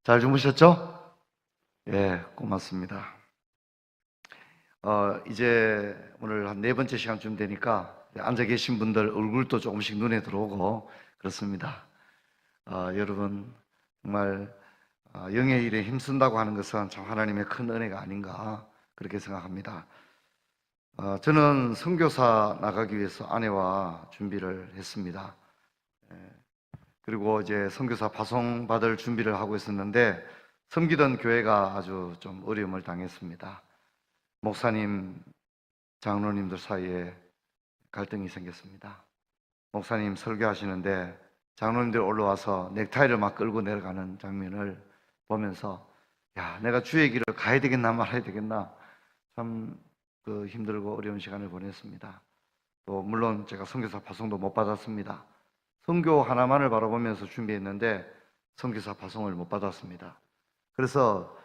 잘 주무셨죠? 예, 고맙습니다. 이제 오늘 한 네 번째 시간쯤 되니까 앉아 계신 분들 얼굴도 조금씩 눈에 들어오고 그렇습니다. 여러분 정말 영의 일에 힘쓴다고 하는 것은 참 하나님의 큰 은혜가 아닌가 그렇게 생각합니다. 저는 선교사 나가기 위해서 아내와 준비를 했습니다. 그리고 이제 선교사 파송 받을 준비를 하고 있었는데 섬기던 교회가 아주 좀 어려움을 당했습니다. 목사님, 장로님들 사이에 갈등이 생겼습니다. 목사님 설교하시는데 장로님들 올라와서 넥타이를 막 끌고 내려가는 장면을 보면서 야, 내가 주의 길을 가야 되겠나 말아야 되겠나 참 힘들고 어려운 시간을 보냈습니다. 또 물론 제가 선교사 파송도 못 받았습니다. 선교 하나만을 바라보면서 준비했는데 선교사 파송을 못 받았습니다. 그래서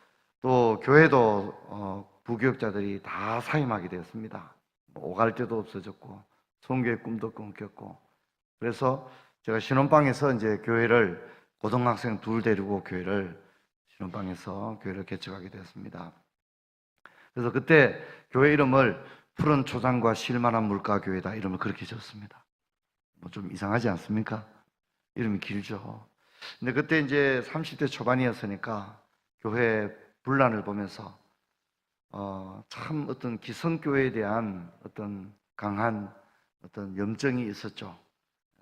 또 교회도 부교육자들이 다 사임하게 되었습니다. 오갈 데도 없어졌고 선교의 꿈도 끊겼고 그래서 제가 신혼방에서 이제 교회를 고등학생 둘 데리고 신혼방에서 교회를 개척하게 되었습니다. 그래서 그때 교회 이름을 푸른 초장과 실만한 물가교회다 이름을 그렇게 지었습니다. 뭐 좀 이상하지 않습니까? 이름이 길죠. 근데 그때 이제 30대 초반이었으니까 교회 분란을 보면서 참 어떤 기성교회에 대한 어떤 강한 어떤 염증이 있었죠.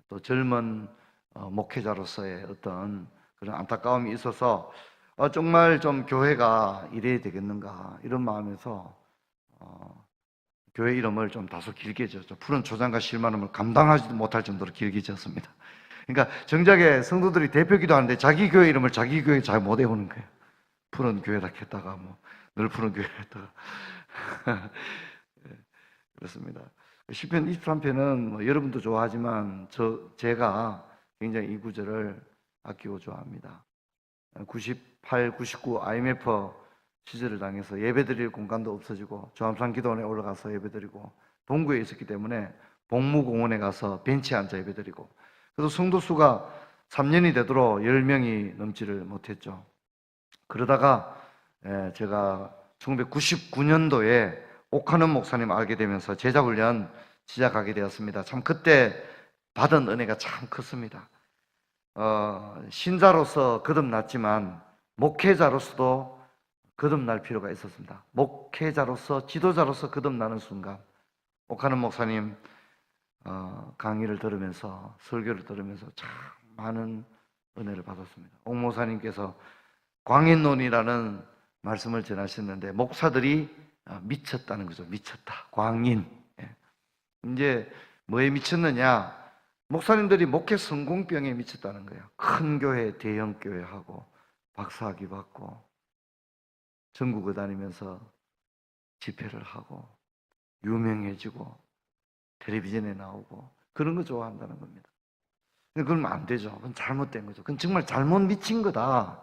또 젊은 목회자로서의 어떤 그런 안타까움이 있어서 정말 좀 교회가 이래야 되겠는가 이런 마음에서 교회 이름을 좀 다소 길게 지었죠. 푸른 초장과 실만함을 감당하지도 못할 정도로 길게 지었습니다. 그러니까 정작에 성도들이 대표 기도하는데 자기 교회 이름을 자기 교회 잘 못 외우는 거예요. 푸른 교회다 했다가 늘 푸른 교회 했다가 그렇습니다. 시편 23편은 여러분도 좋아하지만 제가 굉장히 이 구절을 아끼고 좋아합니다. 98, 99 IMF 시절을 당해서 예배드릴 공간도 없어지고 조암산 기도원에 올라가서 예배드리고 동구에 있었기 때문에 복무공원에 가서 벤치에 앉아 예배드리고 그래서 성도 수가 3년이 되도록 10명이 넘지를 못했죠. 그러다가 제가 1999년도에 옥하는 목사님 알게 되면서 제자훈련 시작하게 되었습니다. 참 그때 받은 은혜가 참 컸습니다. 신자로서 거듭났지만 목회자로서도 거듭날 필요가 있었습니다. 목회자로서 지도자로서 거듭나는 순간 옥하는 목사님 강의를 들으면서 설교를 들으면서 참 많은 은혜를 받았습니다. 옥 목사님께서 광인론이라는 말씀을 전하셨는데 목사들이 미쳤다는 거죠. 미쳤다. 광인. 이제 뭐에 미쳤느냐? 목사님들이 목회 성공병에 미쳤다는 거예요. 큰 교회, 대형 교회하고 박사학위 받고 전국을 다니면서 집회를 하고 유명해지고 텔레비전에 나오고 그런 거 좋아한다는 겁니다. 그러면 안 되죠. 그건 잘못된 거죠. 그건 정말 잘못 미친 거다.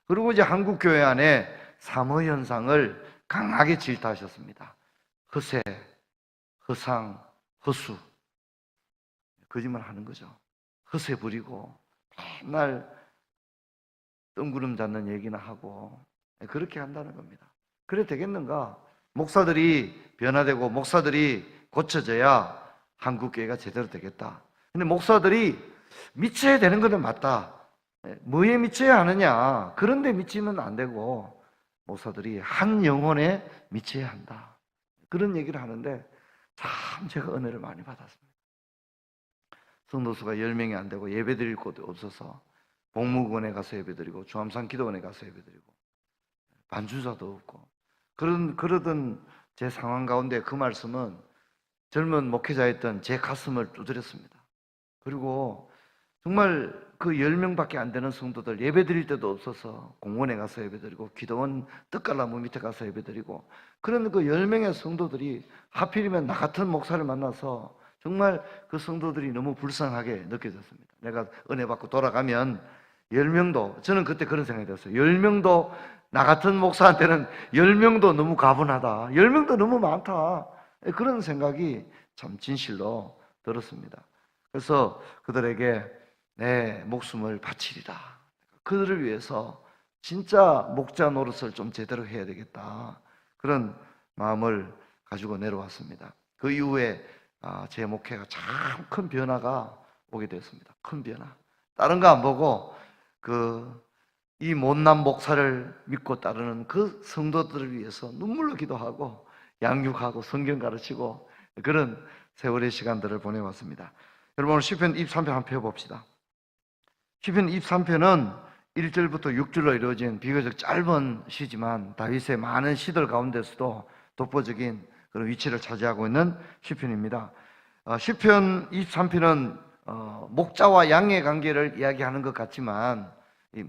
그리고 이제 한국 교회 안에 사모 현상을 강하게 질타하셨습니다. 허세, 허상, 허수 거짓말 하는 거죠. 허세 부리고 맨날 뜬구름 잡는 얘기나 하고 그렇게 한다는 겁니다. 그래 되겠는가? 목사들이 변화되고 목사들이 고쳐져야 한국 교회가 제대로 되겠다. 근데 목사들이 미쳐야 되는 것은 맞다. 뭐에 미쳐야 하느냐? 그런데 미치면 안 되고 목사들이 한 영혼에 미쳐야 한다. 그런 얘기를 하는데 참 제가 은혜를 많이 받았습니다. 성도수가 10명이 안 되고 예배드릴 곳이 없어서 복무원에 가서 예배드리고 주암산 기도원에 가서 예배드리고 반주자도 없고 그러던 제 상황 가운데 그 말씀은 젊은 목회자였던 제 가슴을 두드렸습니다. 그리고 정말 그 10명밖에 안 되는 성도들 예배드릴 때도 없어서 공원에 가서 예배드리고 기도원 떡갈나무 밑에 가서 예배드리고 그런 그 10명의 성도들이 하필이면 나 같은 목사를 만나서 정말 그 성도들이 너무 불쌍하게 느껴졌습니다. 내가 은혜 받고 돌아가면 10명도 저는 그때 그런 생각이 들었어요. 10명도 나 같은 목사한테는 10명도 너무 가분하다. 10명도 너무 많다. 그런 생각이 참 진실로 들었습니다. 그래서 그들에게 내 목숨을 바치리라. 그들을 위해서 진짜 목자 노릇을 좀 제대로 해야 되겠다. 그런 마음을 가지고 내려왔습니다. 그 이후에 제 목회가 참 큰 변화가 오게 됐습니다. 큰 변화. 다른 거 안 보고 이 못난 목사를 믿고 따르는 그 성도들을 위해서 눈물로 기도하고 양육하고 성경 가르치고 그런 세월의 시간들을 보내왔습니다. 여러분 오늘 시편 23편 한번 펴봅시다. 시편 23편은 1절부터 6절로 이루어진 비교적 짧은 시지만 다윗의 많은 시들 가운데서도 독보적인 그런 위치를 차지하고 있는 시편입니다. 시편 23편은 목자와 양의 관계를 이야기하는 것 같지만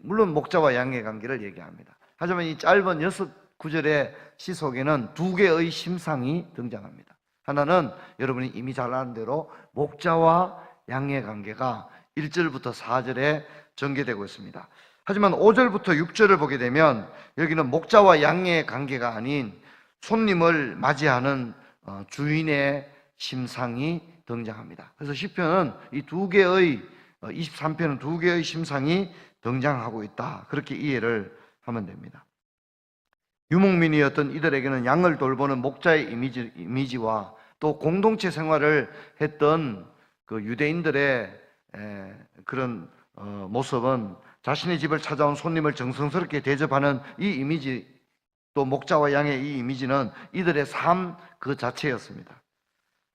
물론 목자와 양의 관계를 얘기합니다. 하지만 이 짧은 6구절의 시 속에는 두 개의 심상이 등장합니다. 하나는 여러분이 이미 잘 아는 대로 목자와 양의 관계가 1절부터 4절에 전개되고 있습니다. 하지만 5절부터 6절을 보게 되면 여기는 목자와 양의 관계가 아닌 손님을 맞이하는 주인의 심상이 등장합니다. 그래서 시편은 이 두 개의 23편은 두 개의 심상이 등장하고 있다. 그렇게 이해를 하면 됩니다. 유목민이었던 이들에게는 양을 돌보는 목자의 이미지와 또 공동체 생활을 했던 그 유대인들의 그런 모습은 자신의 집을 찾아온 손님을 정성스럽게 대접하는 이 이미지, 또 목자와 양의 이 이미지는 이들의 삶 그 자체였습니다.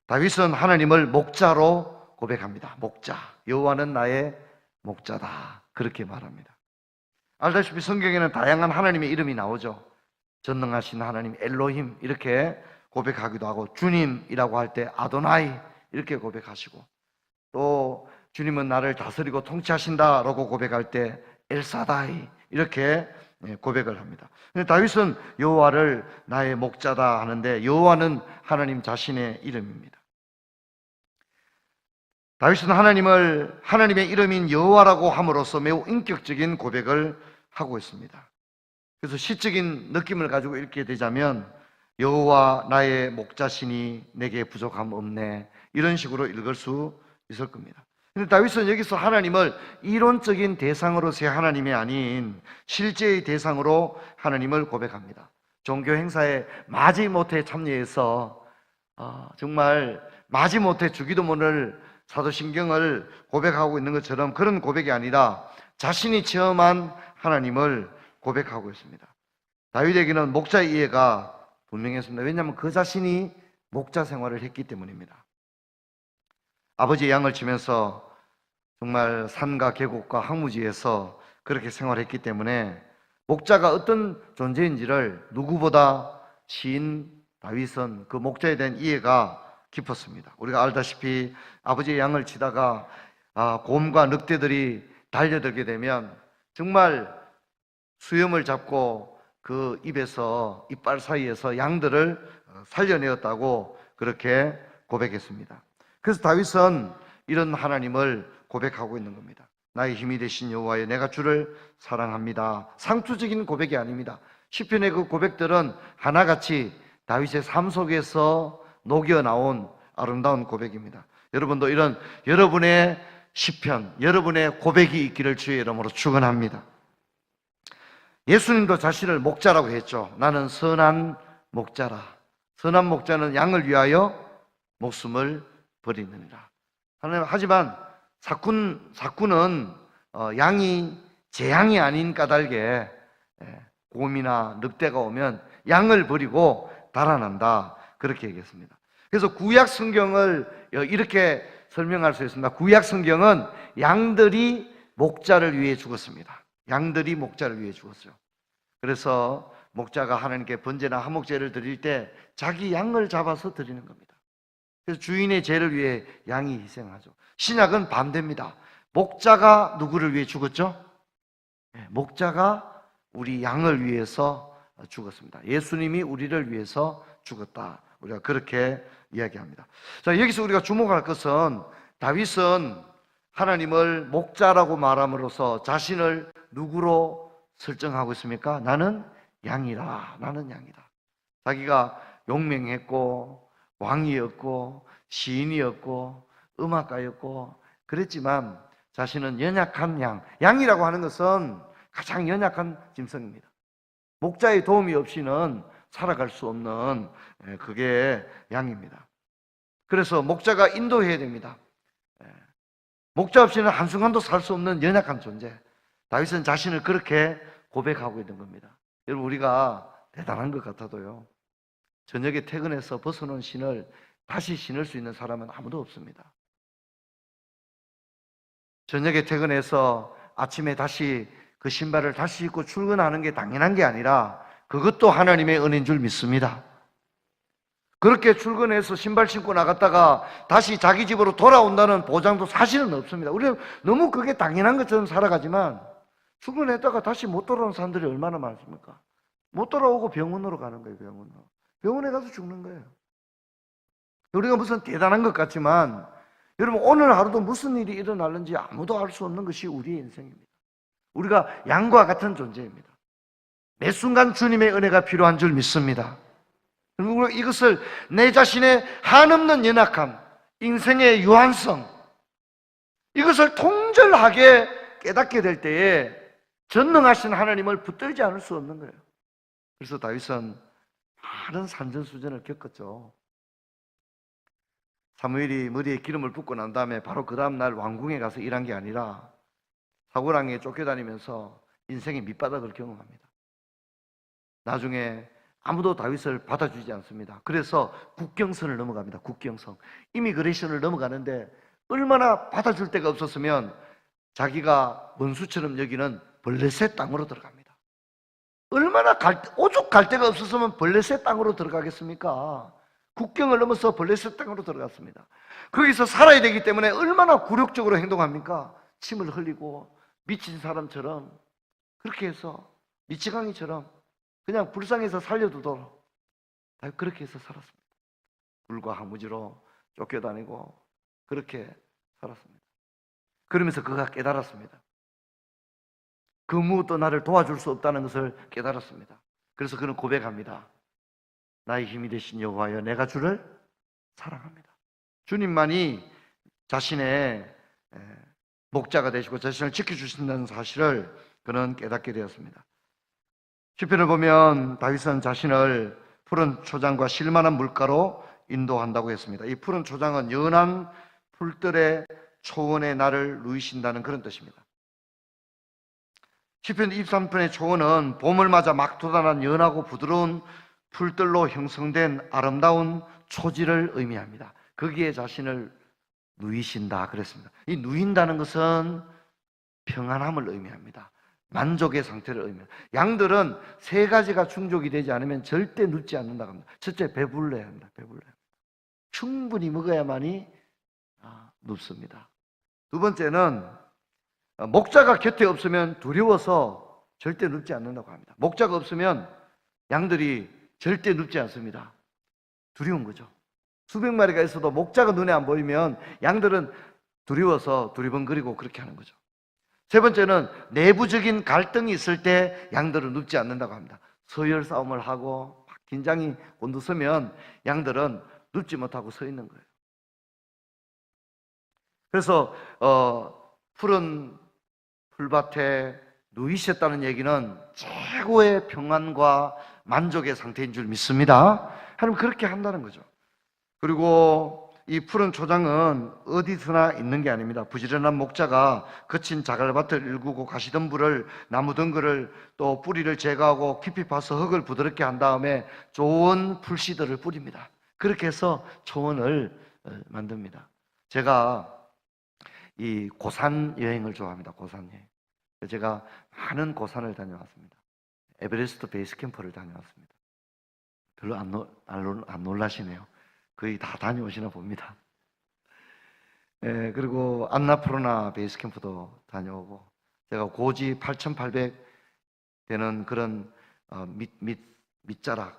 다윗은 하나님을 목자로 고백합니다. 목자, 여호와는 나의 목자다. 그렇게 말합니다. 알다시피 성경에는 다양한 하나님의 이름이 나오죠. 전능하신 하나님 엘로힘 이렇게 고백하기도 하고, 주님이라고 할 때 아도나이 이렇게 고백하시고, 또 주님은 나를 다스리고 통치하신다라고 고백할 때 엘사다이 이렇게 고백을 합니다. 근데 다윗은 여호와를 나의 목자다 하는데 여호와는 하나님 자신의 이름입니다. 다윗은 하나님의 이름인 여호와라고 함으로써 매우 인격적인 고백을 하고 있습니다. 그래서 시적인 느낌을 가지고 읽게 되자면 여호와 나의 목자시니 내게 부족함 없네, 이런 식으로 읽을 수 있을 겁니다. 근데 다윗은 여기서 하나님을 이론적인 대상으로서의 하나님이 아닌 실제의 대상으로 하나님을 고백합니다. 종교 행사에 마지못해 참여해서 정말 마지못해 주기도문을 사도신경을 고백하고 있는 것처럼 그런 고백이 아니라 자신이 체험한 하나님을 고백하고 있습니다. 다윗에게는 목자의 이해가 분명했습니다. 왜냐하면 그 자신이 목자 생활을 했기 때문입니다. 아버지의 양을 치면서 정말 산과 계곡과 황무지에서 그렇게 생활했기 때문에 목자가 어떤 존재인지를 누구보다 시인 다윗은 그 목자에 대한 이해가 깊었습니다. 우리가 알다시피 아버지의 양을 치다가 곰과 늑대들이 달려들게 되면 정말 수염을 잡고 그 입에서 이빨 사이에서 양들을 살려내었다고 그렇게 고백했습니다. 그래서 다윗은 이런 하나님을 고백하고 있는 겁니다. 나의 힘이 되신 여호와여, 내가 주를 사랑합니다. 상투적인 고백이 아닙니다. 시편의 그 고백들은 하나같이 다윗의 삶 속에서 녹여 나온 아름다운 고백입니다. 여러분도 이런 여러분의 시편, 여러분의 고백이 있기를 주의 이름으로 축원합니다. 예수님도 자신을 목자라고 했죠. 나는 선한 목자라. 선한 목자는 양을 위하여 목숨을 버리느니라. 하지만 사꾼은 양이 재앙이 아닌 까닭에 곰이나 늑대가 오면 양을 버리고 달아난다, 그렇게 얘기했습니다. 그래서 구약 성경을 이렇게 설명할 수 있습니다. 구약 성경은 양들이 목자를 위해 죽었습니다. 양들이 목자를 위해 죽었어요. 그래서 목자가 하나님께 번제나 화목제를 드릴 때 자기 양을 잡아서 드리는 겁니다. 그래서 주인의 죄를 위해 양이 희생하죠. 신약은 반대입니다. 목자가 누구를 위해 죽었죠? 목자가 우리 양을 위해서 죽었습니다. 예수님이 우리를 위해서 죽었다, 우리가 그렇게 이야기합니다. 자, 여기서 우리가 주목할 것은 다윗은 하나님을 목자라고 말함으로써 자신을 누구로 설정하고 있습니까? 나는 양이라, 나는 양이다. 자기가 용맹했고 왕이었고 시인이었고 음악가였고 그랬지만 자신은 연약한 양이라고 하는 것은 가장 연약한 짐승입니다. 목자의 도움이 없이는 살아갈 수 없는 그게 양입니다. 그래서 목자가 인도해야 됩니다. 목자 없이는 한순간도 살 수 없는 연약한 존재. 다윗은 자신을 그렇게 고백하고 있는 겁니다. 여러분, 우리가 대단한 것 같아도요, 저녁에 퇴근해서 벗어놓은 신을 다시 신을 수 있는 사람은 아무도 없습니다. 저녁에 퇴근해서 아침에 다시 그 신발을 다시 신고 출근하는 게 당연한 게 아니라 그것도 하나님의 은혜인 줄 믿습니다. 그렇게 출근해서 신발 신고 나갔다가 다시 자기 집으로 돌아온다는 보장도 사실은 없습니다. 우리는 너무 그게 당연한 것처럼 살아가지만 출근했다가 다시 못 돌아오는 사람들이 얼마나 많습니까? 못 돌아오고 병원으로 가는 거예요. 병원으로. 병원에 가서 죽는 거예요. 우리가 무슨 대단한 것 같지만 여러분, 오늘 하루도 무슨 일이 일어날는지 아무도 알 수 없는 것이 우리의 인생입니다. 우리가 양과 같은 존재입니다. 매 순간 주님의 은혜가 필요한 줄 믿습니다. 그리고 이것을 내 자신의 한없는 연약함, 인생의 유한성, 이것을 통절하게 깨닫게 될 때에 전능하신 하나님을 붙들지 않을 수 없는 거예요. 그래서 다윗은 많은 산전수전을 겪었죠. 사무엘이 머리에 기름을 붓고 난 다음에 바로 그 다음날 왕궁에 가서 일한 게 아니라 사고랑에 쫓겨다니면서 인생의 밑바닥을 경험합니다. 나중에 아무도 다윗을 받아주지 않습니다. 그래서 국경선을 넘어갑니다. 국경선. 이미그레이션을 넘어가는데 얼마나 받아줄 데가 없었으면 자기가 원수처럼 여기는 블레셋 땅으로 들어갑니다. 얼마나 오죽 갈 데가 없었으면 블레셋 땅으로 들어가겠습니까? 국경을 넘어서 블레셋 땅으로 들어갔습니다. 거기서 살아야 되기 때문에 얼마나 굴욕적으로 행동합니까? 침을 흘리고 미친 사람처럼 그렇게 해서 미치광이처럼 그냥 불쌍해서 살려두도록 그렇게 해서 살았습니다. 불과 하무지로 쫓겨다니고 그렇게 살았습니다. 그러면서 그가 깨달았습니다. 그 무엇도 나를 도와줄 수 없다는 것을 깨달았습니다. 그래서 그는 고백합니다. 나의 힘이 되신 여호와여, 내가 주를 사랑합니다. 주님만이 자신의 목자가 되시고 자신을 지켜주신다는 사실을 그는 깨닫게 되었습니다. 시편을 보면 다윗은 자신을 푸른 초장과 실만한 물가로 인도한다고 했습니다. 이 푸른 초장은 연한 풀들의 초원에 나를 누이신다는 그런 뜻입니다. 시편 23편의 초원은 봄을 맞아 막 돋아난 연하고 부드러운 풀들로 형성된 아름다운 초지를 의미합니다. 거기에 자신을 누이신다 그랬습니다. 이 누인다는 것은 평안함을 의미합니다. 만족의 상태를 의미합니다. 양들은 세 가지가 충족이 되지 않으면 절대 눕지 않는다고 합니다. 첫째, 배불러야 합니다. 배불러야 합니다. 충분히 먹어야만이 눕습니다. 두 번째는 목자가 곁에 없으면 두려워서 절대 눕지 않는다고 합니다. 목자가 없으면 양들이 절대 눕지 않습니다. 두려운 거죠. 수백 마리가 있어도 목자가 눈에 안 보이면 양들은 두려워서 두리번거리고 그렇게 하는 거죠. 세 번째는 내부적인 갈등이 있을 때 양들은 눕지 않는다고 합니다. 서열 싸움을 하고 막 긴장이 곤두서면 양들은 눕지 못하고 서 있는 거예요. 그래서 푸른 풀밭에 누이셨다는 얘기는 최고의 평안과 만족의 상태인 줄 믿습니다. 하나님 그렇게 한다는 거죠. 그리고 이 푸른 초장은 어디서나 있는 게 아닙니다. 부지런한 목자가 거친 자갈밭을 일구고 가시덤불을, 나무 덩굴을, 또 뿌리를 제거하고 깊이 파서 흙을 부드럽게 한 다음에 좋은 풀씨들을 뿌립니다. 그렇게 해서 초원을 만듭니다. 제가 이 고산 여행을 좋아합니다. 고산 여행. 제가 많은 고산을 다녀왔습니다. 에베레스트 베이스 캠프를 다녀왔습니다. 별로 안 놀라시네요. 거의 다 다녀오시나 봅니다. 그리고 안나푸르나 베이스 캠프도 다녀오고, 제가 고지 8,800 되는 그런 밑자락,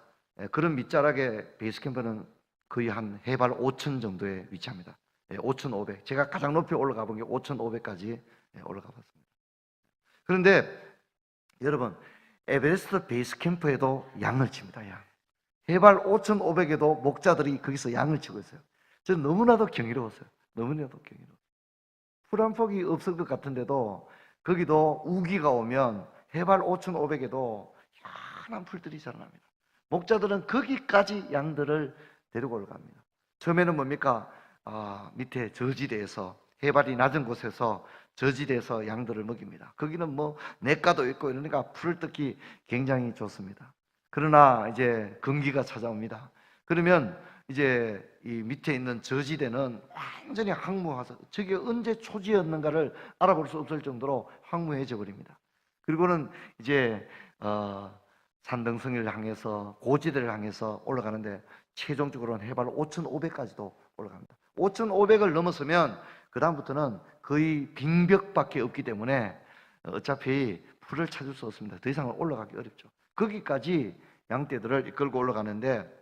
그런 밑자락의 베이스 캠프는 거의 한 해발 5,000 정도에 위치합니다. 5,500. 제가 가장 높이 올라가 본 게 5,500까지 올라가 봤습니다. 그런데 여러분, 에베레스트 베이스 캠프에도 양을 칩니다. 양. 해발 5,500에도 목자들이 거기서 양을 치고 있어요. 저는 너무나도 경이로웠어요. 너무나도 경이로웠어요. 풀 한 폭이 없을 것 같은데도 거기도 우기가 오면 해발 5,500에도 희한한 풀들이 자라납니다. 목자들은 거기까지 양들을 데리고 올라갑니다. 처음에는 뭡니까? 밑에 저지대에서, 해발이 낮은 곳에서 저지대에서 양들을 먹입니다. 거기는 뭐 냇가도 있고 이러니까 풀을 뜯기 굉장히 좋습니다. 그러나 이제 건기가 찾아옵니다. 그러면 이제 이 밑에 있는 저지대는 완전히 황무해서 저게 언제 초지였는가를 알아볼 수 없을 정도로 황무해져 버립니다. 그리고는 이제 산등성을 향해서 고지대를 향해서 올라가는데 최종적으로는 해발 5,500까지도 올라갑니다. 5,500을 넘었으면 그 다음부터는 거의 빙벽밖에 없기 때문에 어차피 풀을 찾을 수 없습니다. 더 이상은 올라가기 어렵죠. 거기까지 양떼들을 이끌고 올라가는데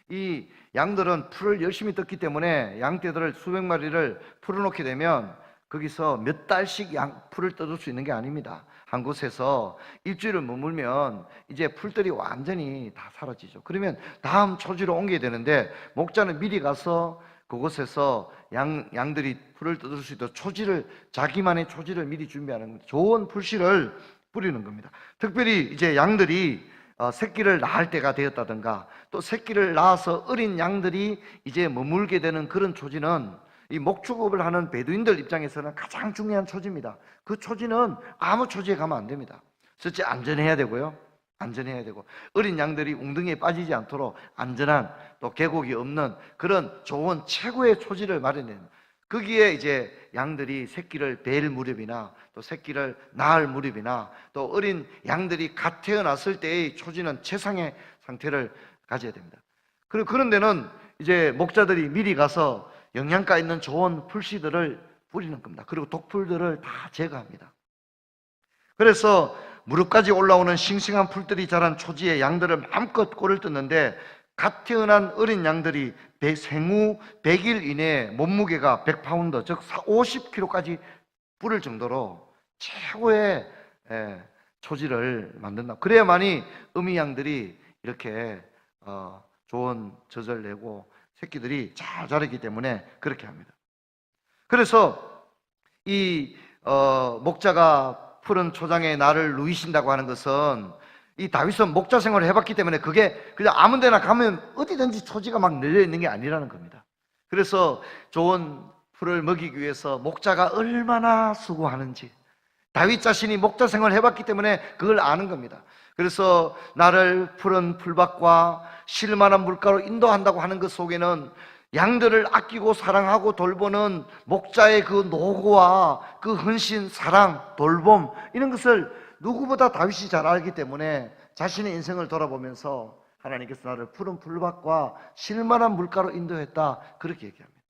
이 양들은 풀을 열심히 뜯기 때문에 양떼들을 수백 마리를 풀어놓게 되면 거기서 몇 달씩 풀을 뜯을 수 있는 게 아닙니다. 한 곳에서 일주일을 머물면 이제 풀들이 완전히 다 사라지죠. 그러면 다음 초지로 옮겨야 되는데 목자는 미리 가서 그곳에서 양들이 풀을 뜯을 수 있도록 자기만의 초지를 미리 준비하는 겁니다. 좋은 풀씨를 뿌리는 겁니다. 특별히 이제 양들이 새끼를 낳을 때가 되었다든가 또 새끼를 낳아서 어린 양들이 이제 머물게 되는 그런 초지는 이 목축업을 하는 베두인들 입장에서는 가장 중요한 초지입니다. 그 초지는 아무 초지에 가면 안 됩니다. 첫째, 안전해야 되고요. 안전해야 되고 어린 양들이 웅덩이에 빠지지 않도록 안전한 또 계곡이 없는 그런 좋은 최고의 초지를 마련해요. 거기에 이제 양들이 새끼를 뵐 무렵이나 또 새끼를 낳을 무렵이나 또 어린 양들이 갓 태어났을 때의 초지는 최상의 상태를 가져야 됩니다. 그리고 그런 데는 이제 목자들이 미리 가서 영양가 있는 좋은 풀씨들을 뿌리는 겁니다. 그리고 독풀들을 다 제거합니다. 그래서 무릎까지 올라오는 싱싱한 풀들이 자란 초지에 양들을 마음껏 꼴을 뜯는데 갓 태어난 어린 양들이 생후 100일 이내에 몸무게가 100파운드, 즉 50kg까지 뿌릴 정도로 최고의 초지를 만든다. 그래야만이 어미 양들이 이렇게 좋은 젖을 내고 새끼들이 잘 자라기 때문에 그렇게 합니다. 그래서 이 목자가 푸른 초장에 나를 누이신다고 하는 것은 이 다윗은 목자 생활을 해봤기 때문에 그게 그냥 아무 데나 가면 어디든지 초지가 막 널려 있는 게 아니라는 겁니다. 그래서 좋은 풀을 먹이기 위해서 목자가 얼마나 수고하는지 다윗 자신이 목자 생활을 해봤기 때문에 그걸 아는 겁니다. 그래서 나를 푸른 풀밭과 쉴만한 물가로 인도한다고 하는 것 속에는 양들을 아끼고 사랑하고 돌보는 목자의 그 노고와 그 헌신, 사랑, 돌봄 이런 것을 누구보다 다윗이 잘 알기 때문에 자신의 인생을 돌아보면서 하나님께서 나를 푸른 풀밭과 쉴만한 물가로 인도했다 그렇게 얘기합니다.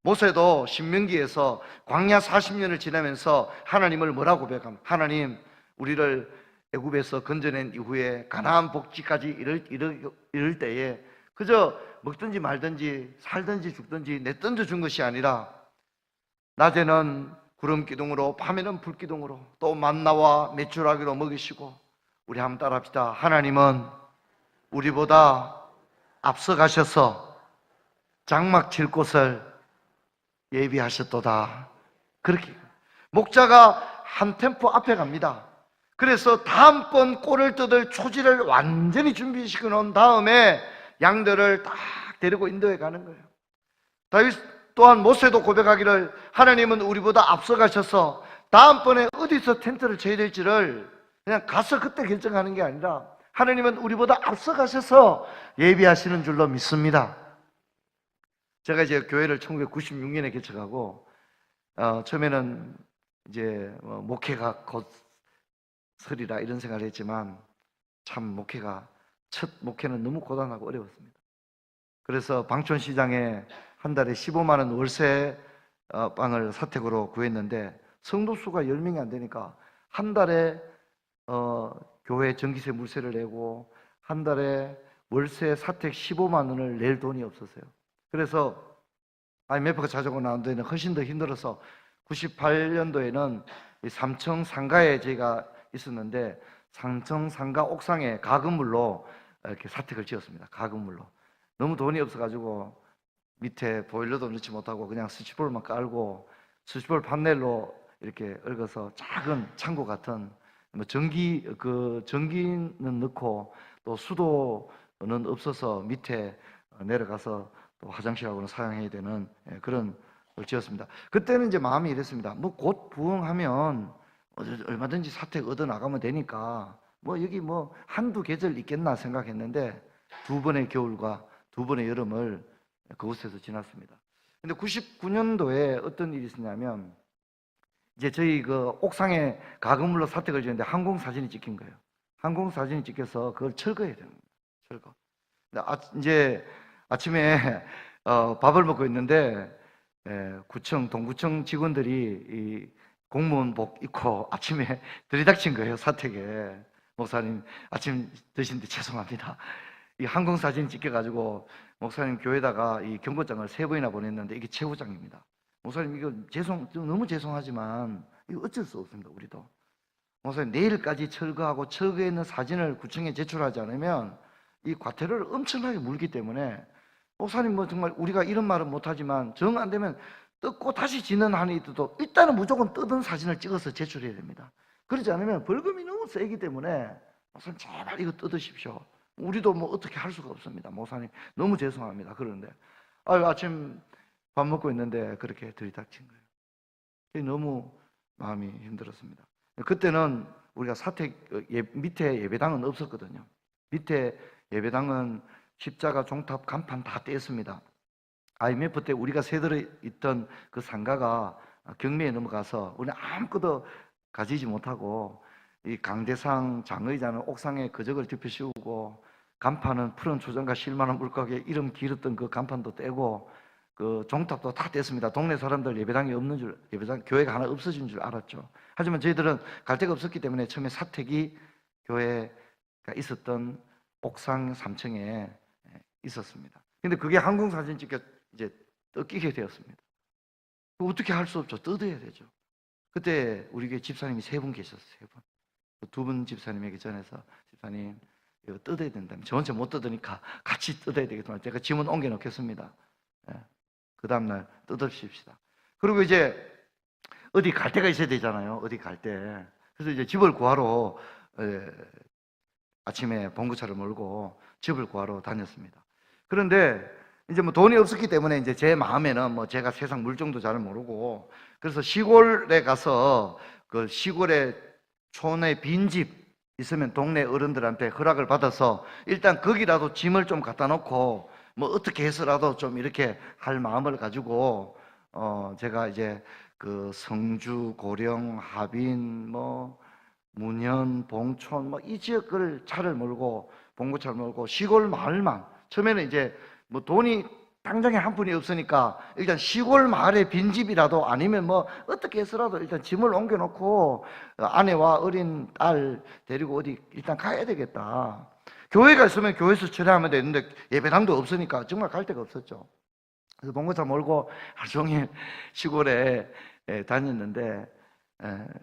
모세도 신명기에서 광야 40년을 지나면서 하나님을 뭐라고 고백합니까? 하나님, 우리를 애굽에서 건져낸 이후에 가나안 복지까지 이를 때에 그저 먹든지 말든지 살든지 죽든지 내던져 준 것이 아니라 낮에는 구름 기둥으로 밤에는 불 기둥으로 또 만나와 메추라기로 먹이시고 우리 한번 따라합시다. 하나님은 우리보다 앞서가셔서 장막 칠 곳을 예비하셨도다. 그렇게 목자가 한 템포 앞에 갑니다. 그래서 다음번 꼴을 뜯을 초지를 완전히 준비시켜 놓은 다음에 양들을 딱 데리고 인도해 가는 거예요. 다윗 또한 모세도 고백하기를 하나님은 우리보다 앞서가셔서 다음번에 어디서 텐트를 쳐야 될지를 그냥 가서 그때 결정하는 게 아니라 하나님은 우리보다 앞서가셔서 예비하시는 줄로 믿습니다. 제가 이제 교회를 1996년에 개척하고 처음에는 이제 목회가 곧 설이라 이런 생각을 했지만 참 첫 목회는 너무 고단하고 어려웠습니다. 그래서 방촌시장에 한 달에 15만 원 월세 방을 사택으로 구했는데 성도 수가 10명이 안 되니까 한 달에 교회 전기세 물세를 내고 한 달에 월세 사택 15만 원을 낼 돈이 없었어요. 그래서 IMF가 자전거 나온 데는 훨씬 더 힘들어서 98년도에는 삼청 상가에 제가 있었는데 삼청 상가 옥상에 가건물로 이렇게 사택을 지었습니다. 가건물로. 너무 돈이 없어가지고 밑에 보일러도 넣지 못하고 그냥 스치볼만 깔고 스치볼 판넬로 이렇게 얽어서 작은 창고 같은 뭐 전기는 넣고 또 수도는 없어서 밑에 내려가서 또 화장실하고는 사용해야 되는 그런 걸 지었습니다. 그때는 이제 마음이 이랬습니다. 뭐 곧 부흥하면 얼마든지 사택 얻어 나가면 되니까 뭐 여기 뭐 한두 계절 있겠나 생각했는데 두 번의 겨울과 두 번의 여름을 그곳에서 지났습니다. 근데 99년도에 어떤 일이 있었냐면 이제 저희 그 옥상에 가건물로 사택을 지었는데 항공 사진이 찍힌 거예요. 항공 사진이 찍혀서 그걸 철거해야 되는 거예요. 철거. 이제 아침에 밥을 먹고 있는데 동구청 직원들이 이 공무원복 입고 아침에 들이닥친 거예요, 사택에. 목사님, 아침 드시는데 죄송합니다. 이 항공 사진 찍혀가지고 목사님 교회에다가 이 경고장을 3번이나 보냈는데 이게 최후장입니다. 목사님 이거 너무 죄송하지만 이거 어쩔 수 없습니다. 우리도 목사님 내일까지 철거하고 철거해 있는 사진을 구청에 제출하지 않으면 이 과태료를 엄청나게 물기 때문에 목사님 뭐 정말 우리가 이런 말은 못하지만 정 안 되면 뜯고 다시 지는 한이 있어도 일단은 무조건 뜯은 사진을 찍어서 제출해야 됩니다. 그렇지 않으면 벌금이 너무 세기 때문에 목사님 제발 이거 뜯으십시오. 우리도 뭐 어떻게 할 수가 없습니다. 목사님 너무 죄송합니다. 그런데 아침 밥 먹고 있는데 그렇게 들이닥친 거예요. 너무 마음이 힘들었습니다. 그때는 우리가 사택 밑에 예배당은 없었거든요. 밑에 예배당은 십자가 종탑 간판 다 떼었습니다. IMF 때 우리가 세들어 있던 그 상가가 경매에 넘어가서 우리는 아무것도 가지지 못하고 이 강대상 장의자는 옥상에 거적을 덮여 씌우고 간판은 푸른 초장과 실만한 물가에 이름 길었던 그 간판도 떼고 그 종탑도 다 뗐습니다. 동네 사람들 예배당이 없는 줄, 예배당 교회가 하나 없어진 줄 알았죠. 하지만 저희들은 갈 데가 없었기 때문에 처음에 사택이 교회가 있었던 옥상 3층에 있었습니다. 근데 그게 항공사진 찍혀 이제 뜯기게 되었습니다. 어떻게 할 수 없죠. 뜯어야 되죠. 그때 우리 교회 집사님이 3분 계셨어요. 3분. 2분 집사님에게 전해서 집사님 이거 뜯어야 된다면 저 혼자 못 뜯으니까 같이 뜯어야 되겠지만 제가 짐은 옮겨 놓겠습니다. 그 다음날 뜯으십시다. 그리고 이제 어디 갈 데가 있어야 되잖아요. 어디 갈 때. 그래서 이제 집을 구하러 아침에 봉구차를 몰고 집을 구하러 다녔습니다. 그런데 이제 뭐 돈이 없었기 때문에 이제 제 마음에는 뭐 제가 세상 물정도 잘 모르고 그래서 시골에 가서 그 시골에 촌에 빈집 있으면 동네 어른들한테 허락을 받아서 일단 거기라도 짐을 좀 갖다 놓고 뭐 어떻게 해서라도 좀 이렇게 할 마음을 가지고 제가 이제 그 성주, 고령, 하빈, 뭐 문현, 봉촌 뭐 이 지역을 차를 몰고 봉고차를 몰고 시골 마을만 처음에는 이제 뭐 돈이 당장에 한 푼이 없으니까 일단 시골 마을의 빈집이라도 아니면 뭐 어떻게 해서라도 일단 짐을 옮겨놓고 아내와 어린 딸 데리고 어디 일단 가야 되겠다. 교회가 있으면 교회에서 처리하면 되는데 예배당도 없으니까 정말 갈 데가 없었죠. 그래서 봉고차 몰고 하루 종일 시골에 다녔는데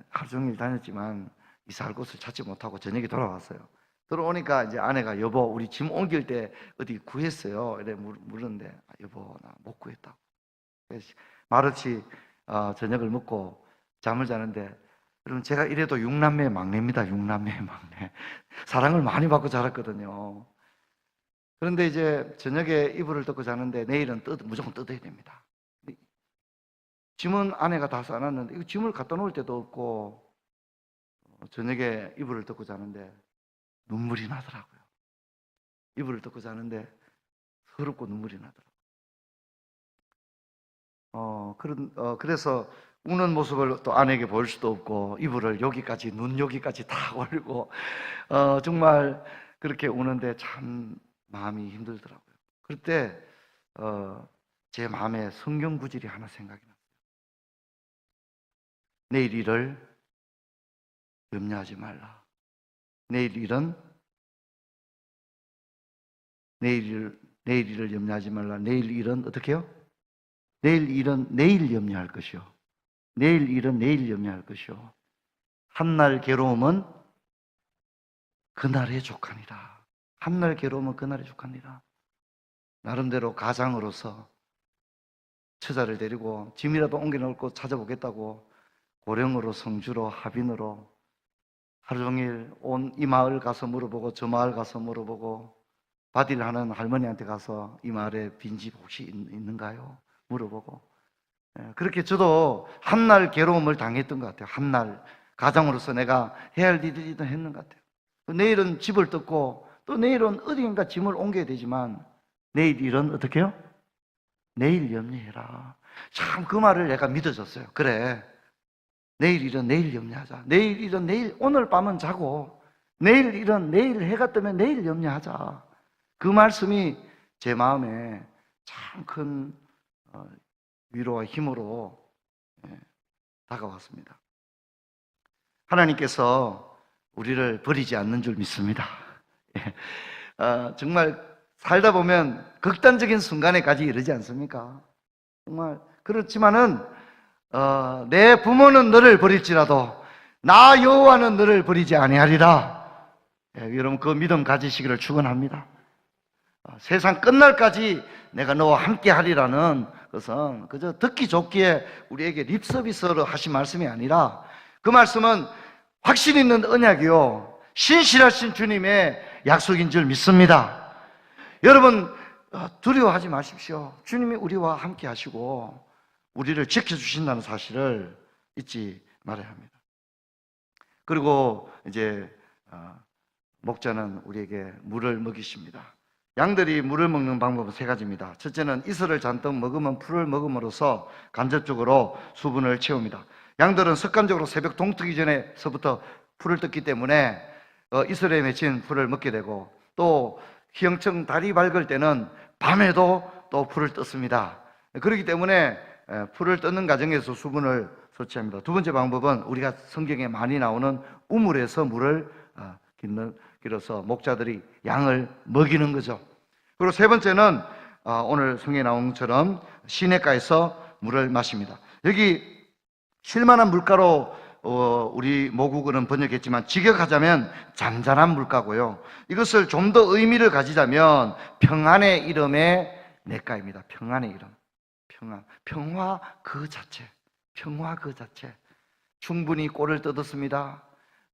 하루 종일 다녔지만 이사할 곳을 찾지 못하고 저녁에 돌아왔어요. 들어오니까 이제 아내가 여보 우리 짐 옮길 때 어디 구했어요? 이래 물었는데 여보 나 못 구했다고. 그래서 말없이 저녁을 먹고 잠을 자는데 여러분 제가 이래도 6남매 막내입니다. 6남매 막내. 사랑을 많이 받고 자랐거든요. 그런데 이제 저녁에 이불을 덮고 자는데 내일은 무조건 뜯어야 됩니다. 짐은 아내가 다 싸놨는데 이거 짐을 갖다 놓을 데도 없고 저녁에 이불을 덮고 자는데 눈물이 나더라고요. 이불을 덮고 자는데 서럽고 눈물이 나더라고요. 그래서 우는 모습을 또 아내에게 보일 수도 없고 이불을 여기까지 눈 여기까지 다 올리고 정말 그렇게 우는데 참 마음이 힘들더라고요. 그때 제 마음에 성경 구절이 하나 생각이 났어요. 내일 일을 염려하지 말라. 내일 일은 내일 일을 염려하지 말라. 내일 일은 어떻게 해요? 내일 일은 내일 염려할 것이요. 내일 일은 내일 염려할 것이요. 한날 괴로움은 그날의 족하니라. 한날 괴로움은 그날의 족하니라. 나름대로 가장으로서 처자를 데리고 짐이라도 옮겨놓을 곳 찾아보겠다고 고령으로 성주로 하빈으로 하루 종일 온 이 마을 가서 물어보고 저 마을 가서 물어보고 바디를 하는 할머니한테 가서 이 마을에 빈집 혹시 있는가요? 물어보고. 그렇게 저도 한날 괴로움을 당했던 것 같아요. 한날 가장으로서 내가 해야 할 일이 했는 것 같아요. 내일은 집을 뜯고 또 내일은 어디인가 짐을 옮겨야 되지만 내일 일은 어떻게 해요? 내일 염려해라. 참 그 말을 내가 믿어졌어요. 그래, 내일 일은 내일 염려하자. 내일 일은 내일, 오늘 밤은 자고 내일 일은 내일 해가 뜨면 내일 염려하자. 그 말씀이 제 마음에 참 큰 위로와 힘으로 다가왔습니다. 하나님께서 우리를 버리지 않는 줄 믿습니다. 정말 살다 보면 극단적인 순간에까지 이르지 않습니까? 정말 그렇지만은 내 부모는 너를 버릴지라도 나 여호와는 너를 버리지 아니하리라. 여러분 그 믿음 가지시기를 축원합니다. 세상 끝날까지 내가 너와 함께 하리라는 것은 그저 듣기 좋기에 우리에게 립서비스로 하신 말씀이 아니라 그 말씀은 확신 있는 언약이요 신실하신 주님의 약속인 줄 믿습니다. 여러분 두려워하지 마십시오. 주님이 우리와 함께 하시고 우리를 지켜주신다는 사실을 잊지 말아야 합니다. 그리고 이제 목자는 우리에게 물을 먹이십니다. 양들이 물을 먹는 방법은 세 가지입니다. 첫째는 이슬을 잔뜩 먹으면 풀을 먹음으로써 간접적으로 수분을 채웁니다. 양들은 습관적으로 새벽 동트기 전에서부터 풀을 뜯기 때문에 이슬에 맺힌 풀을 먹게 되고 또 희영청 달이 밝을 때는 밤에도 또 풀을 뜯습니다. 그렇기 때문에 풀을 뜯는 과정에서 수분을 섭취합니다. 두 번째 방법은 우리가 성경에 많이 나오는 우물에서 물을 길어서 목자들이 양을 먹이는 거죠. 그리고 세 번째는 오늘 성경에 나온 것처럼 시냇가에서 물을 마십니다. 여기 쉴만한 물가로 우리 모국어는 번역했지만 직역하자면 잔잔한 물가고요. 이것을 좀 더 의미를 가지자면 평안의 이름의 냇가입니다. 평안의 이름. 평화 그 자체. 평화 그 자체. 충분히 꼴을 뜯었습니다.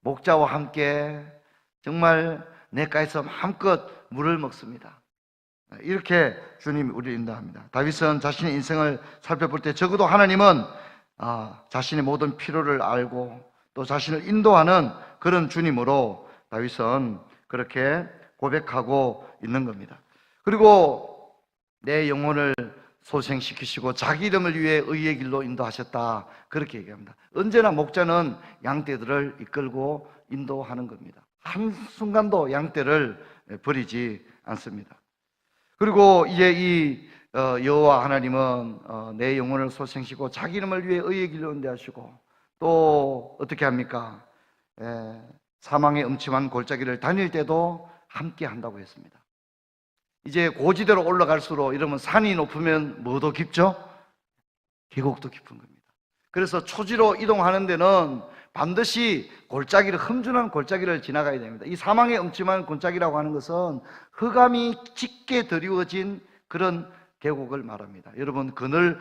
목자와 함께 정말 냇가에서 마음껏 물을 먹습니다. 이렇게 주님이 우리를 인도합니다. 다윗은 자신의 인생을 살펴볼 때 적어도 하나님은 자신의 모든 필요를 알고 또 자신을 인도하는 그런 주님으로 다윗은 그렇게 고백하고 있는 겁니다. 그리고 내 영혼을 소생시키시고 자기 이름을 위해 의의 길로 인도하셨다, 그렇게 얘기합니다. 언제나 목자는 양떼들을 이끌고 인도하는 겁니다. 한순간도 양떼를 버리지 않습니다. 그리고 이제 이 여호와 하나님은 내 영혼을 소생시키고 자기 이름을 위해 의의 길로 인도하시고 또 어떻게 합니까? 사망의 음침한 골짜기를 다닐 때도 함께 한다고 했습니다. 이제 고지대로 올라갈수록 이러면 산이 높으면 뭐도 깊죠? 계곡도 깊은 겁니다. 그래서 초지로 이동하는 데는 반드시 골짜기를, 험준한 골짜기를 지나가야 됩니다. 이 사망의 음침한 골짜기라고 하는 것은 흑암이 짙게 드리워진 그런 계곡을 말합니다. 여러분 그늘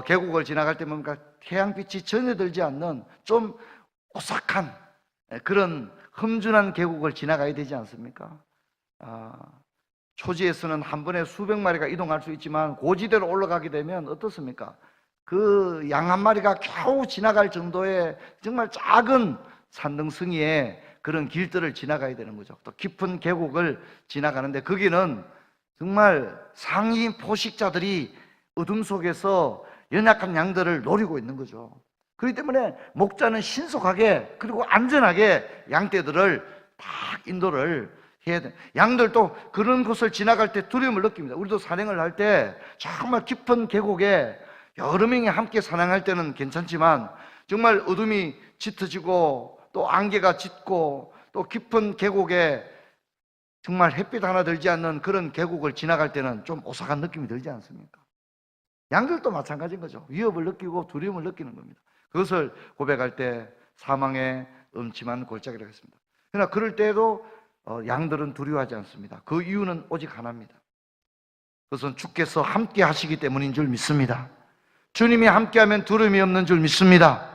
계곡을 지나갈 때 뭔가 태양빛이 전혀 들지 않는 좀 오싹한 그런 험준한 계곡을 지나가야 되지 않습니까? 초지에서는 한 번에 수백 마리가 이동할 수 있지만 고지대로 올라가게 되면 어떻습니까? 그 양 한 마리가 겨우 지나갈 정도의 정말 작은 산등성이의 그런 길들을 지나가야 되는 거죠. 또 깊은 계곡을 지나가는데 거기는 정말 상위 포식자들이 어둠 속에서 연약한 양들을 노리고 있는 거죠. 그렇기 때문에 목자는 신속하게 그리고 안전하게 양떼들을 딱 인도를 해야 돼. 양들도 그런 곳을 지나갈 때 두려움을 느낍니다. 우리도 산행을 할 때 정말 깊은 계곡에 여러 명이 함께 산행할 때는 괜찮지만 정말 어둠이 짙어지고 또 안개가 짙고 또 깊은 계곡에 정말 햇빛 하나 들지 않는 그런 계곡을 지나갈 때는 좀 오싹한 느낌이 들지 않습니까? 양들도 마찬가지인 거죠. 위협을 느끼고 두려움을 느끼는 겁니다. 그것을 고백할 때 사망의 음침한 골짜기라고 했습니다. 그러나 그럴 때도 양들은 두려워하지 않습니다. 그 이유는 오직 하나입니다. 그것은 주께서 함께 하시기 때문인 줄 믿습니다. 주님이 함께하면 두려움이 없는 줄 믿습니다.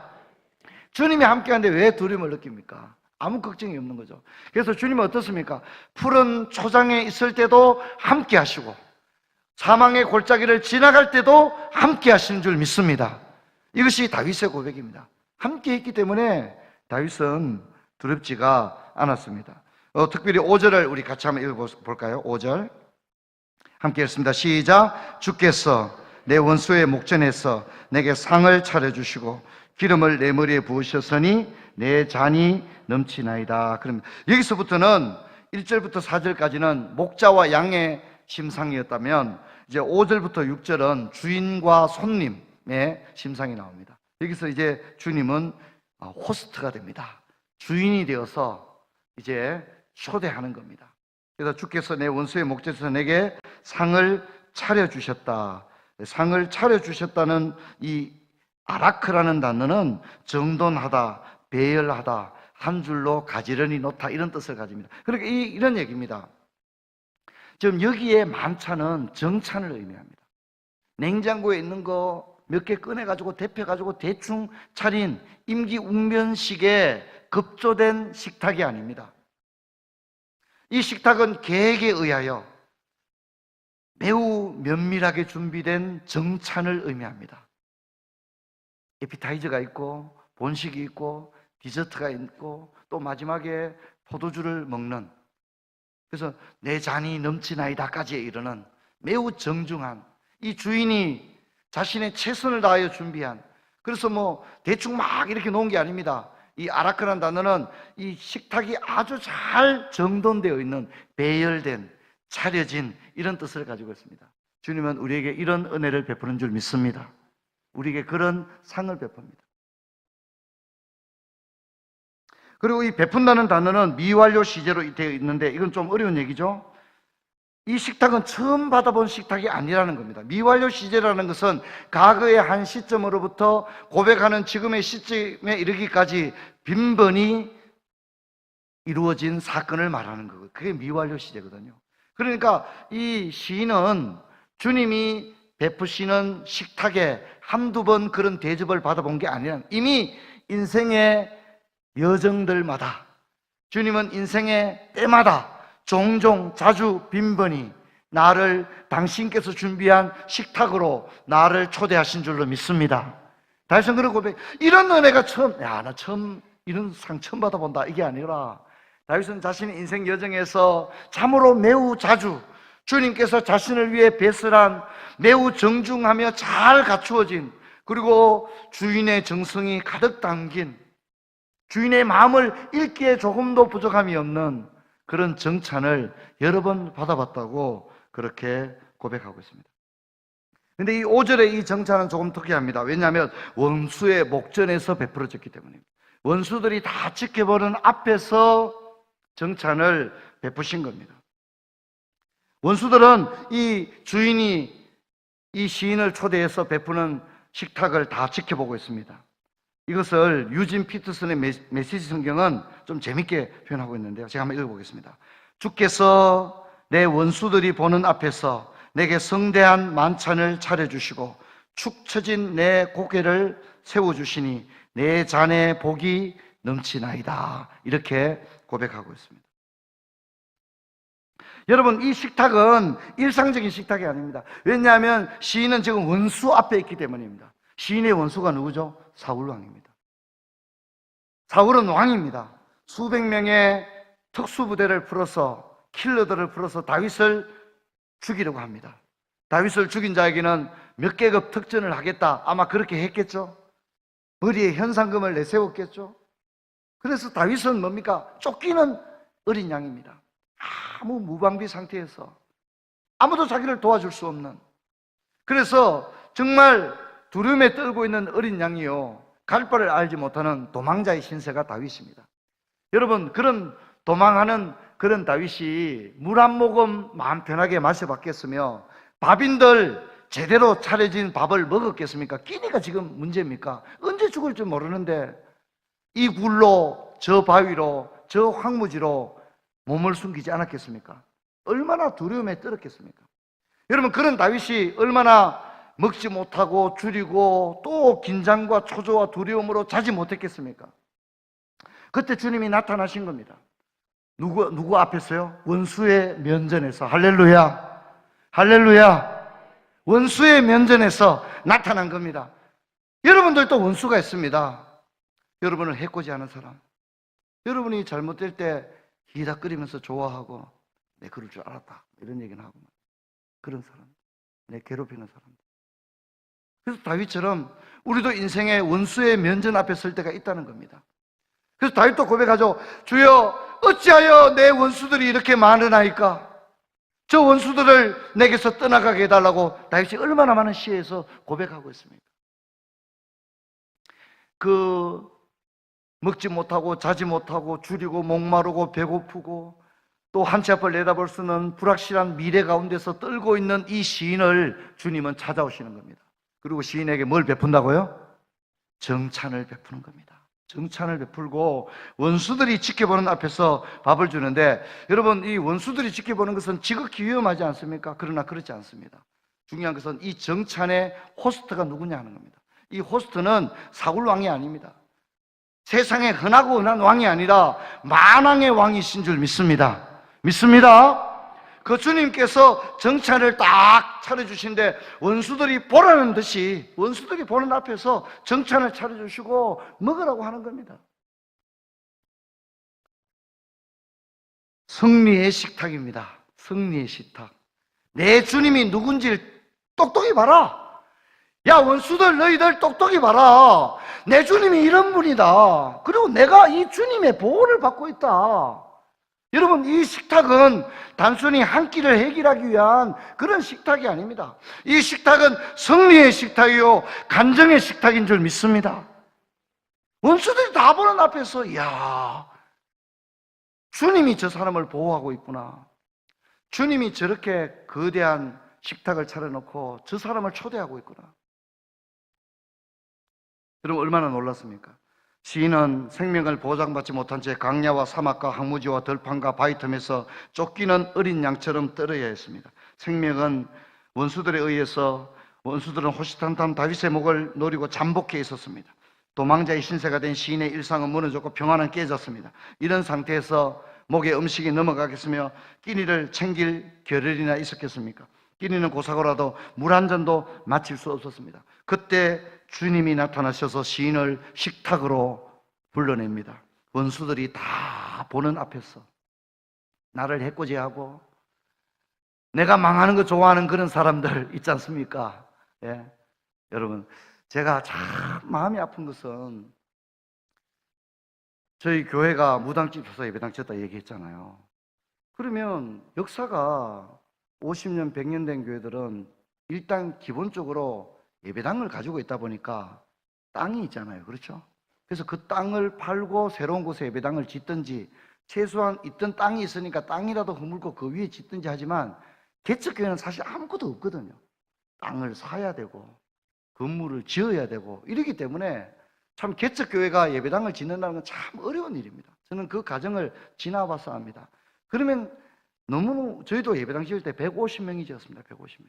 주님이 함께하는데 왜 두려움을 느낍니까? 아무 걱정이 없는 거죠. 그래서 주님은 어떻습니까? 푸른 초장에 있을 때도 함께 하시고 사망의 골짜기를 지나갈 때도 함께 하시는 줄 믿습니다. 이것이 다윗의 고백입니다. 함께 했기 때문에 다윗은 두렵지가 않았습니다. 특별히 5절을 우리 같이 한번 읽어볼까요? 5절 함께 읽습니다. 시작. 주께서 내 원수의 목전에서 내게 상을 차려주시고 기름을 내 머리에 부으셨으니 내 잔이 넘치나이다. 그럼 여기서부터는 1절부터 4절까지는 목자와 양의 심상이었다면 이제 5절부터 6절은 주인과 손님의 심상이 나옵니다. 여기서 이제 주님은 호스트가 됩니다. 주인이 되어서 이제 초대하는 겁니다. 그래서 주께서 내 원수의 목전에서 내게 상을 차려주셨다. 상을 차려주셨다는 이 아라크라는 단어는 정돈하다, 배열하다, 한 줄로 가지런히 놓다 이런 뜻을 가집니다. 그러니까 이런 얘기입니다. 지금 여기에 만찬은 정찬을 의미합니다. 냉장고에 있는 거 몇 개 꺼내가지고 데펴가지고 대충 차린 임기응변식의 급조된 식탁이 아닙니다. 이 식탁은 계획에 의하여 매우 면밀하게 준비된 정찬을 의미합니다. 에피타이저가 있고 본식이 있고 디저트가 있고 또 마지막에 포도주를 먹는, 그래서 내 잔이 넘치나이다까지에 이르는 매우 정중한, 이 주인이 자신의 최선을 다하여 준비한, 그래서 뭐 대충 막 이렇게 놓은 게 아닙니다. 이 아라크라는 단어는 이 식탁이 아주 잘 정돈되어 있는, 배열된, 차려진 이런 뜻을 가지고 있습니다. 주님은 우리에게 이런 은혜를 베푸는 줄 믿습니다. 우리에게 그런 상을 베풉니다. 그리고 이 베푼다는 단어는 미완료 시제로 되어 있는데 이건 좀 어려운 얘기죠. 이 식탁은 처음 받아본 식탁이 아니라는 겁니다. 미완료 시제라는 것은 과거의 한 시점으로부터 고백하는 지금의 시점에 이르기까지 빈번히 이루어진 사건을 말하는 거예요. 그게 미완료 시제거든요. 그러니까 이 시인은 주님이 베푸시는 식탁에 한두 번 그런 대접을 받아본 게 아니라 이미 인생의 여정들마다, 주님은 인생의 때마다 종종 자주 빈번히 나를 당신께서 준비한 식탁으로 나를 초대하신 줄로 믿습니다. 다윗은 그런 고백, 이런 은혜가 처음, 나 처음 이런 상 처음 받아본다 이게 아니라, 다윗은 자신의 인생 여정에서 참으로 매우 자주 주님께서 자신을 위해 배설한 매우 정중하며 잘 갖추어진, 그리고 주인의 정성이 가득 담긴, 주인의 마음을 읽기에 조금도 부족함이 없는 그런 정찬을 여러 번 받아봤다고 그렇게 고백하고 있습니다. 그런데 이 5절의 이 정찬은 조금 특이합니다. 왜냐하면 원수의 목전에서 베풀어졌기 때문입니다. 원수들이 다 지켜보는 앞에서 정찬을 베푸신 겁니다. 원수들은 이 주인이 이 시인을 초대해서 베푸는 식탁을 다 지켜보고 있습니다. 이것을 유진 피터슨의 메시지 성경은 좀 재밌게 표현하고 있는데요. 제가 한번 읽어보겠습니다. 주께서 내 원수들이 보는 앞에서 내게 성대한 만찬을 차려주시고 축 처진 내 고개를 세워주시니 내 잔에 복이 넘치나이다. 이렇게 고백하고 있습니다. 여러분, 이 식탁은 일상적인 식탁이 아닙니다. 왜냐하면 시인은 지금 원수 앞에 있기 때문입니다. 시인의 원수가 누구죠? 사울 왕입니다. 사울은 왕입니다. 수백 명의 특수부대를 풀어서, 킬러들을 풀어서 다윗을 죽이려고 합니다. 다윗을 죽인 자에게는 몇 계급 특전을 하겠다, 아마 그렇게 했겠죠. 머리에 현상금을 내세웠겠죠. 그래서 다윗은 뭡니까? 쫓기는 어린 양입니다. 아무 무방비 상태에서 아무도 자기를 도와줄 수 없는, 그래서 정말 두려움에 떨고 있는 어린 양이요, 갈 바를 알지 못하는 도망자의 신세가 다윗입니다. 여러분, 그런 도망하는 그런 다윗이 물 한 모금 마음 편하게 마셔봤겠으며 밥인들 제대로 차려진 밥을 먹었겠습니까? 끼니가 지금 문제입니까? 언제 죽을지 모르는데 이 굴로, 저 바위로, 저 황무지로 몸을 숨기지 않았겠습니까? 얼마나 두려움에 떨었겠습니까? 여러분, 그런 다윗이 얼마나 먹지 못하고 줄이고 또 긴장과 초조와 두려움으로 자지 못했겠습니까? 그때 주님이 나타나신 겁니다. 누구 앞에서요? 원수의 면전에서. 할렐루야. 할렐루야. 원수의 면전에서 나타난 겁니다. 여러분들도 원수가 있습니다. 여러분을 해코지 하는 사람, 여러분이 잘못될 때 기다끓이면서 좋아하고 내 그럴 줄 알았다 이런 얘기는 하고, 그런 사람, 내 괴롭히는 사람. 그래서 다윗처럼 우리도 인생의 원수의 면전 앞에 설 때가 있다는 겁니다. 그래서 다윗도 고백하죠. 주여 어찌하여 내 원수들이 이렇게 많으나이까? 저 원수들을 내게서 떠나가게 해달라고 다윗이 얼마나 많은 시에서 고백하고 있습니까? 먹지 못하고 자지 못하고 줄이고 목마르고 배고프고 또 한 치 앞을 내다볼 수는 불확실한 미래 가운데서 떨고 있는 이 시인을 주님은 찾아오시는 겁니다. 그리고 시인에게 뭘 베푼다고요? 정찬을 베푸는 겁니다. 정찬을 베풀고 원수들이 지켜보는 앞에서 밥을 주는데, 여러분, 이 원수들이 지켜보는 것은 지극히 위험하지 않습니까? 그러나 그렇지 않습니다. 중요한 것은 이 정찬의 호스트가 누구냐 하는 겁니다. 이 호스트는 사울 왕이 아닙니다. 세상에 흔하고 흔한 왕이 아니라 만왕의 왕이신 줄 믿습니다. 믿습니다. 그 주님께서 정찬을 딱 차려주신데, 원수들이 보라는 듯이 원수들이 보는 앞에서 정찬을 차려주시고 먹으라고 하는 겁니다. 승리의 식탁입니다. 승리의 식탁. 내 주님이 누군지를 똑똑히 봐라. 야, 원수들, 너희들 똑똑히 봐라. 내 주님이 이런 분이다. 그리고 내가 이 주님의 보호를 받고 있다. 여러분, 이 식탁은 단순히 한 끼를 해결하기 위한 그런 식탁이 아닙니다. 이 식탁은 승리의 식탁이요, 간정의 식탁인 줄 믿습니다. 원수들이 다 보는 앞에서, 이야, 주님이 저 사람을 보호하고 있구나. 주님이 저렇게 거대한 식탁을 차려놓고 저 사람을 초대하고 있구나. 여러분, 얼마나 놀랐습니까? 시인은 생명을 보장받지 못한 채 강야와 사막과 황무지와 들판과 바위 틈에서 쫓기는 어린 양처럼 떨어야 했습니다. 생명은 원수들에 의해서, 원수들은 호시탐탐 다윗의 목을 노리고 잠복해 있었습니다. 도망자의 신세가 된 시인의 일상은 무너졌고 평화는 깨졌습니다. 이런 상태에서 목에 음식이 넘어가겠으며 끼니를 챙길 겨를이나 있었겠습니까? 끼니는 고사고라도 물 한 잔도 마칠 수 없었습니다. 그때 주님이 나타나셔서 시인을 식탁으로 불러냅니다. 원수들이 다 보는 앞에서 나를 해코지하고 내가 망하는 거 좋아하는 그런 사람들 있지 않습니까? 예. 여러분, 제가 참 마음이 아픈 것은, 저희 교회가 무당집에서 예배당 지었다 얘기했잖아요. 그러면 역사가 50년, 100년 된 교회들은 일단 기본적으로 예배당을 가지고 있다 보니까 땅이 있잖아요. 그렇죠? 그래서 그 땅을 팔고 새로운 곳에 예배당을 짓든지, 최소한 있던 땅이 있으니까 땅이라도 허물고 그 위에 짓든지 하지만, 개척교회는 사실 아무것도 없거든요. 땅을 사야 되고 건물을 지어야 되고 이러기 때문에 참 개척교회가 예배당을 짓는다는 건 참 어려운 일입니다. 저는 그 과정을 지나봐서 합니다. 그러면 너무, 저희도 예배당 지을 때 150명이 지었습니다. 150명.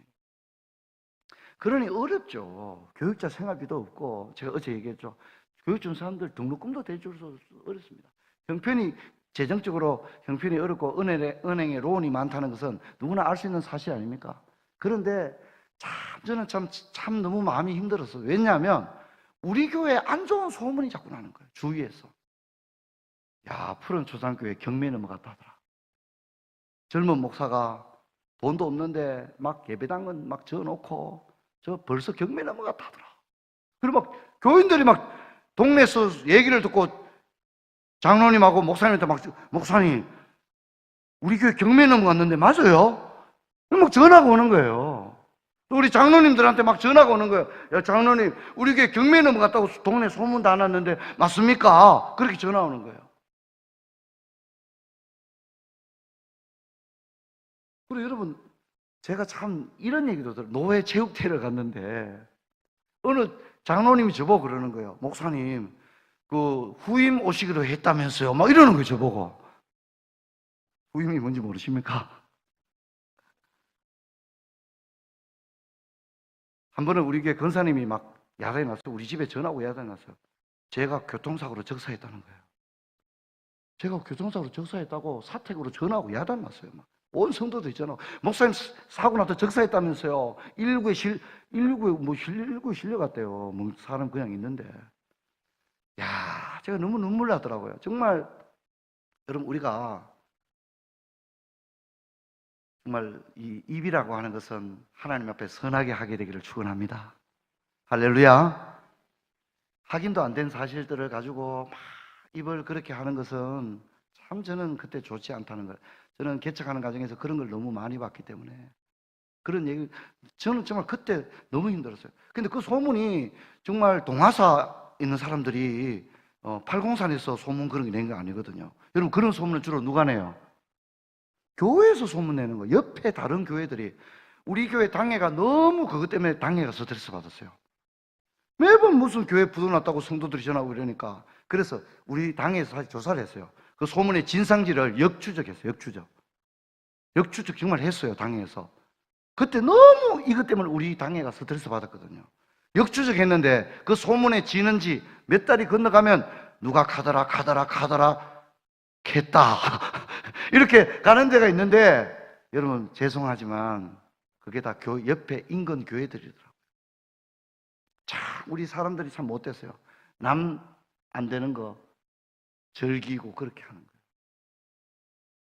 그러니 어렵죠. 교육자 생활비도 없고, 제가 어제 얘기했죠. 교육 준 사람들 등록금도 대줄 수 어렵습니다. 형편이, 재정적으로 형편이 어렵고 은행에 론이 많다는 것은 누구나 알 수 있는 사실 아닙니까? 그런데 저는 참 너무 마음이 힘들었어요. 왜냐하면 우리 교회에 안 좋은 소문이 자꾸 나는 거예요. 주위에서. 야, 푸른 초상교회 경매 넘어갔다 하더라. 젊은 목사가 돈도 없는데 막 예배당은 막 지어놓고 저 벌써 경매 넘어갔다 하더라. 그리고 막 교인들이 막 동네에서 얘기를 듣고 장로님하고 목사님한테 막, 목사님, 우리 교회 경매 넘어갔는데 맞아요? 막 전화가 오는 거예요. 또 우리 장로님들한테 막 전화가 오는 거예요. 야, 장로님, 우리 교회 경매 넘어갔다고 동네 소문 다 났는데 맞습니까? 그렇게 전화 오는 거예요. 그리고 여러분, 제가 참 이런 얘기도 들어요. 노회 체육대회를 갔는데 어느 장로님이 저보고 그러는 거예요. 목사님, 그 후임 오시기로 했다면서요. 막 이러는 거예요, 저보고. 후임이 뭔지 모르십니까? 한 번은 우리 교회 권사님이 막 야단이 났어요. 우리 집에 전화 오고 야단이 났어요. 제가 교통사고로 적사했다는 거예요. 제가 교통사고로 적사했다고 사택으로 전화하고 야단 났어요. 막. 온 성도도 있잖아. 목사님 사고 나서 적사했다면서요. 119에 실려갔대요. 뭐 사람 그냥 있는데. 야, 제가 너무 눈물 나더라고요. 정말 여러분, 우리가 정말 이 입이라고 하는 것은 하나님 앞에 선하게 하게 되기를 축원합니다. 할렐루야. 확인도 안 된 사실들을 가지고 막 입을 그렇게 하는 것은 참 저는 그때 좋지 않다는 거예요. 저는 개척하는 과정에서 그런 걸 너무 많이 봤기 때문에 그런 얘기, 저는 정말 그때 너무 힘들었어요. 근데 그 소문이 정말 동화사 있는 사람들이 팔공산에서 소문 그런 게 낸 거 아니거든요. 여러분, 그런 소문을 주로 누가 내요? 교회에서 소문 내는 거. 옆에 다른 교회들이. 우리 교회 당회가 너무 그것 때문에 당회가 스트레스 받았어요. 매번 무슨 교회 부도났다고 성도들이 전화하고 이러니까. 그래서 우리 당회에서 사실 조사를 했어요. 그 소문의 진상지를 역추적했어요. 역추적 정말 했어요. 당회에서. 그때 너무 이것 때문에 우리 당회가 스트레스 받았거든요. 역추적했는데 그 소문의 지는지 몇 달이 건너가면 누가 가더라 겠다 이렇게 가는 데가 있는데, 여러분 죄송하지만 그게 다 옆에 인근 교회들이더라고요. 참 우리 사람들이 참 못됐어요. 남 안 되는 거 즐기고 그렇게 하는 거예요.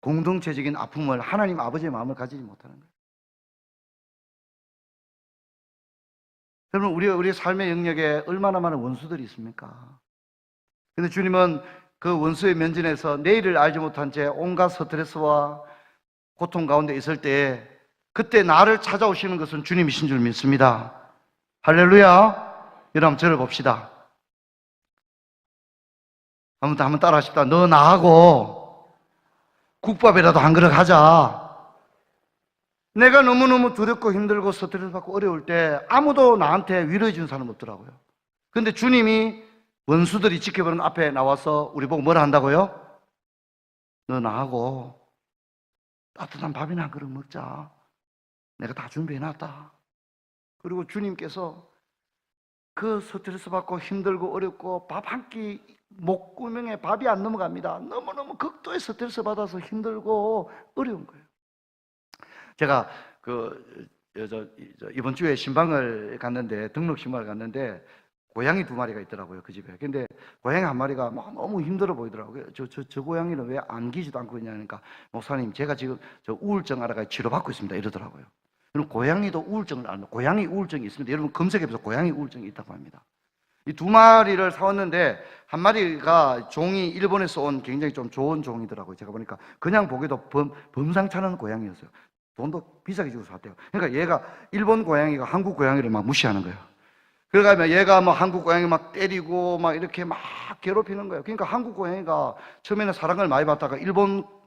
공동체적인 아픔을 하나님 아버지의 마음을 가지지 못하는 거예요. 여러분, 우리 삶의 영역에 얼마나 많은 원수들이 있습니까? 근데 주님은 그 원수의 면전에서 내일을 알지 못한 채 온갖 스트레스와 고통 가운데 있을 때 그때 나를 찾아오시는 것은 주님이신 줄 믿습니다. 할렐루야. 여러분, 저를 봅시다. 한번 따라 하십시다. 너 나하고 국밥이라도 한 그릇 하자. 내가 너무너무 두렵고 힘들고 스트레스 받고 어려울 때 아무도 나한테 위로해 주는 사람 없더라고요. 근데 주님이 원수들이 지켜보는 앞에 나와서 우리 보고 뭐라 한다고요? 너 나하고 따뜻한 밥이나 한 그릇 먹자. 내가 다 준비해놨다. 그리고 주님께서 그 스트레스 받고 힘들고 어렵고 밥 한 끼 목구멍에 밥이 안 넘어갑니다. 너무너무 극도의 스트레스 받아서 힘들고 어려운 거예요. 제가 이번 주에 신방을 갔는데, 등록 신방을 갔는데 고양이 2마리가 있더라고요, 그 집에. 근데 고양이 1마리가 너무 힘들어 보이더라고요. 저 고양이는 왜 안기지도 않고 있냐니까, 목사님 제가 지금 저 우울증 알아가 치료받고 있습니다 이러더라고요. 그럼 고양이도 우울증을 알면, 고양이 우울증이 있습니다. 여러분 검색해보세요. 고양이 우울증이 있다고 합니다. 이 2마리를 사왔는데 1마리가 종이 일본에서 온 굉장히 좀 좋은 종이더라고요. 제가 보니까 그냥 보기도 범상찮은 고양이였어요. 돈도 비싸게 주고 샀대요. 그러니까 얘가 일본 고양이가 한국 고양이를 막 무시하는 거예요. 그러니까 얘가 막 한국 고양이 막 때리고 막 이렇게 막 괴롭히는 거예요. 그러니까 한국 고양이가 처음에는 사랑을 많이 받다가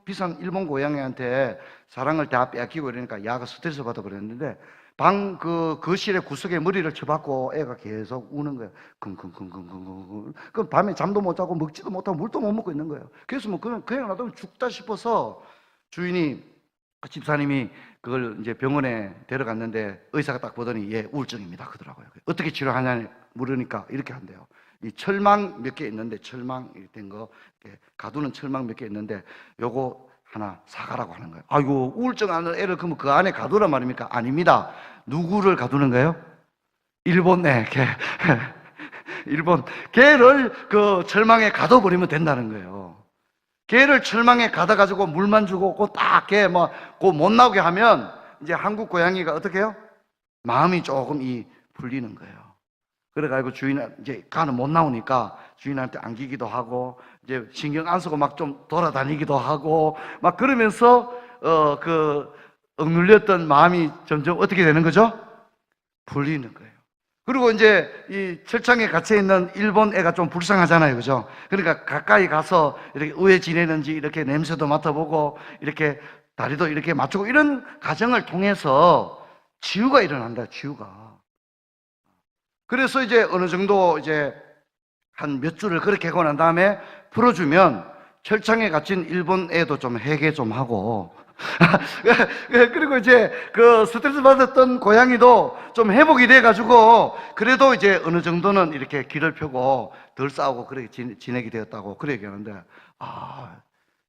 비싼 일본 고양이한테 사랑을 다 뺏기고 이러니까 야가 스트레스 받아 그랬는데, 거실의 구석에 머리를 쳐박고 애가 계속 우는 거예요. 킁킁킁킁킁. 그럼 밤에 잠도 못 자고 먹지도 못하고 물도 못 먹고 있는 거예요. 그래서 뭐 그냥 놔두면 죽다 싶어서 집사님이 그걸 이제 병원에 데려갔는데 의사가 딱 보더니 얘 우울증입니다 그러더라고요. 어떻게 치료하냐 물으니까 이렇게 한대요. 이 철망 몇 개 있는데, 철망 된 거, 가두는 철망 몇 개 있는데 요거 하나 사가라고 하는 거예요. 아이고, 우울증 하는 애를 그러면 그 안에 가두란 말입니까? 아닙니다. 누구를 가두는 거예요? 일본 개. 일본 개를 그 철망에 가둬버리면 된다는 거예요. 개를 철망에 가둬가지고 물만 주고 개 못 나오게 하면 이제 한국 고양이가 어떻게 해요? 마음이 조금 풀리는 거예요. 그래가지고 이제 가는 못 나오니까 주인한테 안기기도 하고, 이제 신경 안 쓰고 막 좀 돌아다니기도 하고, 막 그러면서, 억눌렸던 마음이 점점 어떻게 되는 거죠? 풀리는 거예요. 그리고 이제 이 철창에 갇혀있는 일본 애가 좀 불쌍하잖아요. 그죠? 그러니까 가까이 가서 이렇게 왜 지내는지 이렇게 냄새도 맡아보고, 이렇게 다리도 이렇게 맞추고, 이런 과정을 통해서 치유가 일어난다, 치유가. 그래서 이제 어느 정도 이제 한 몇 주를 그렇게 하고 난 다음에 풀어주면 철창에 갇힌 일본 애도 좀 회개 좀 하고 그리고 이제 그 스트레스 받았던 고양이도 좀 회복이 돼가지고 그래도 이제 어느 정도는 이렇게 길을 펴고 덜 싸우고 그렇게 지내게 되었다고 그렇게 얘기하는데,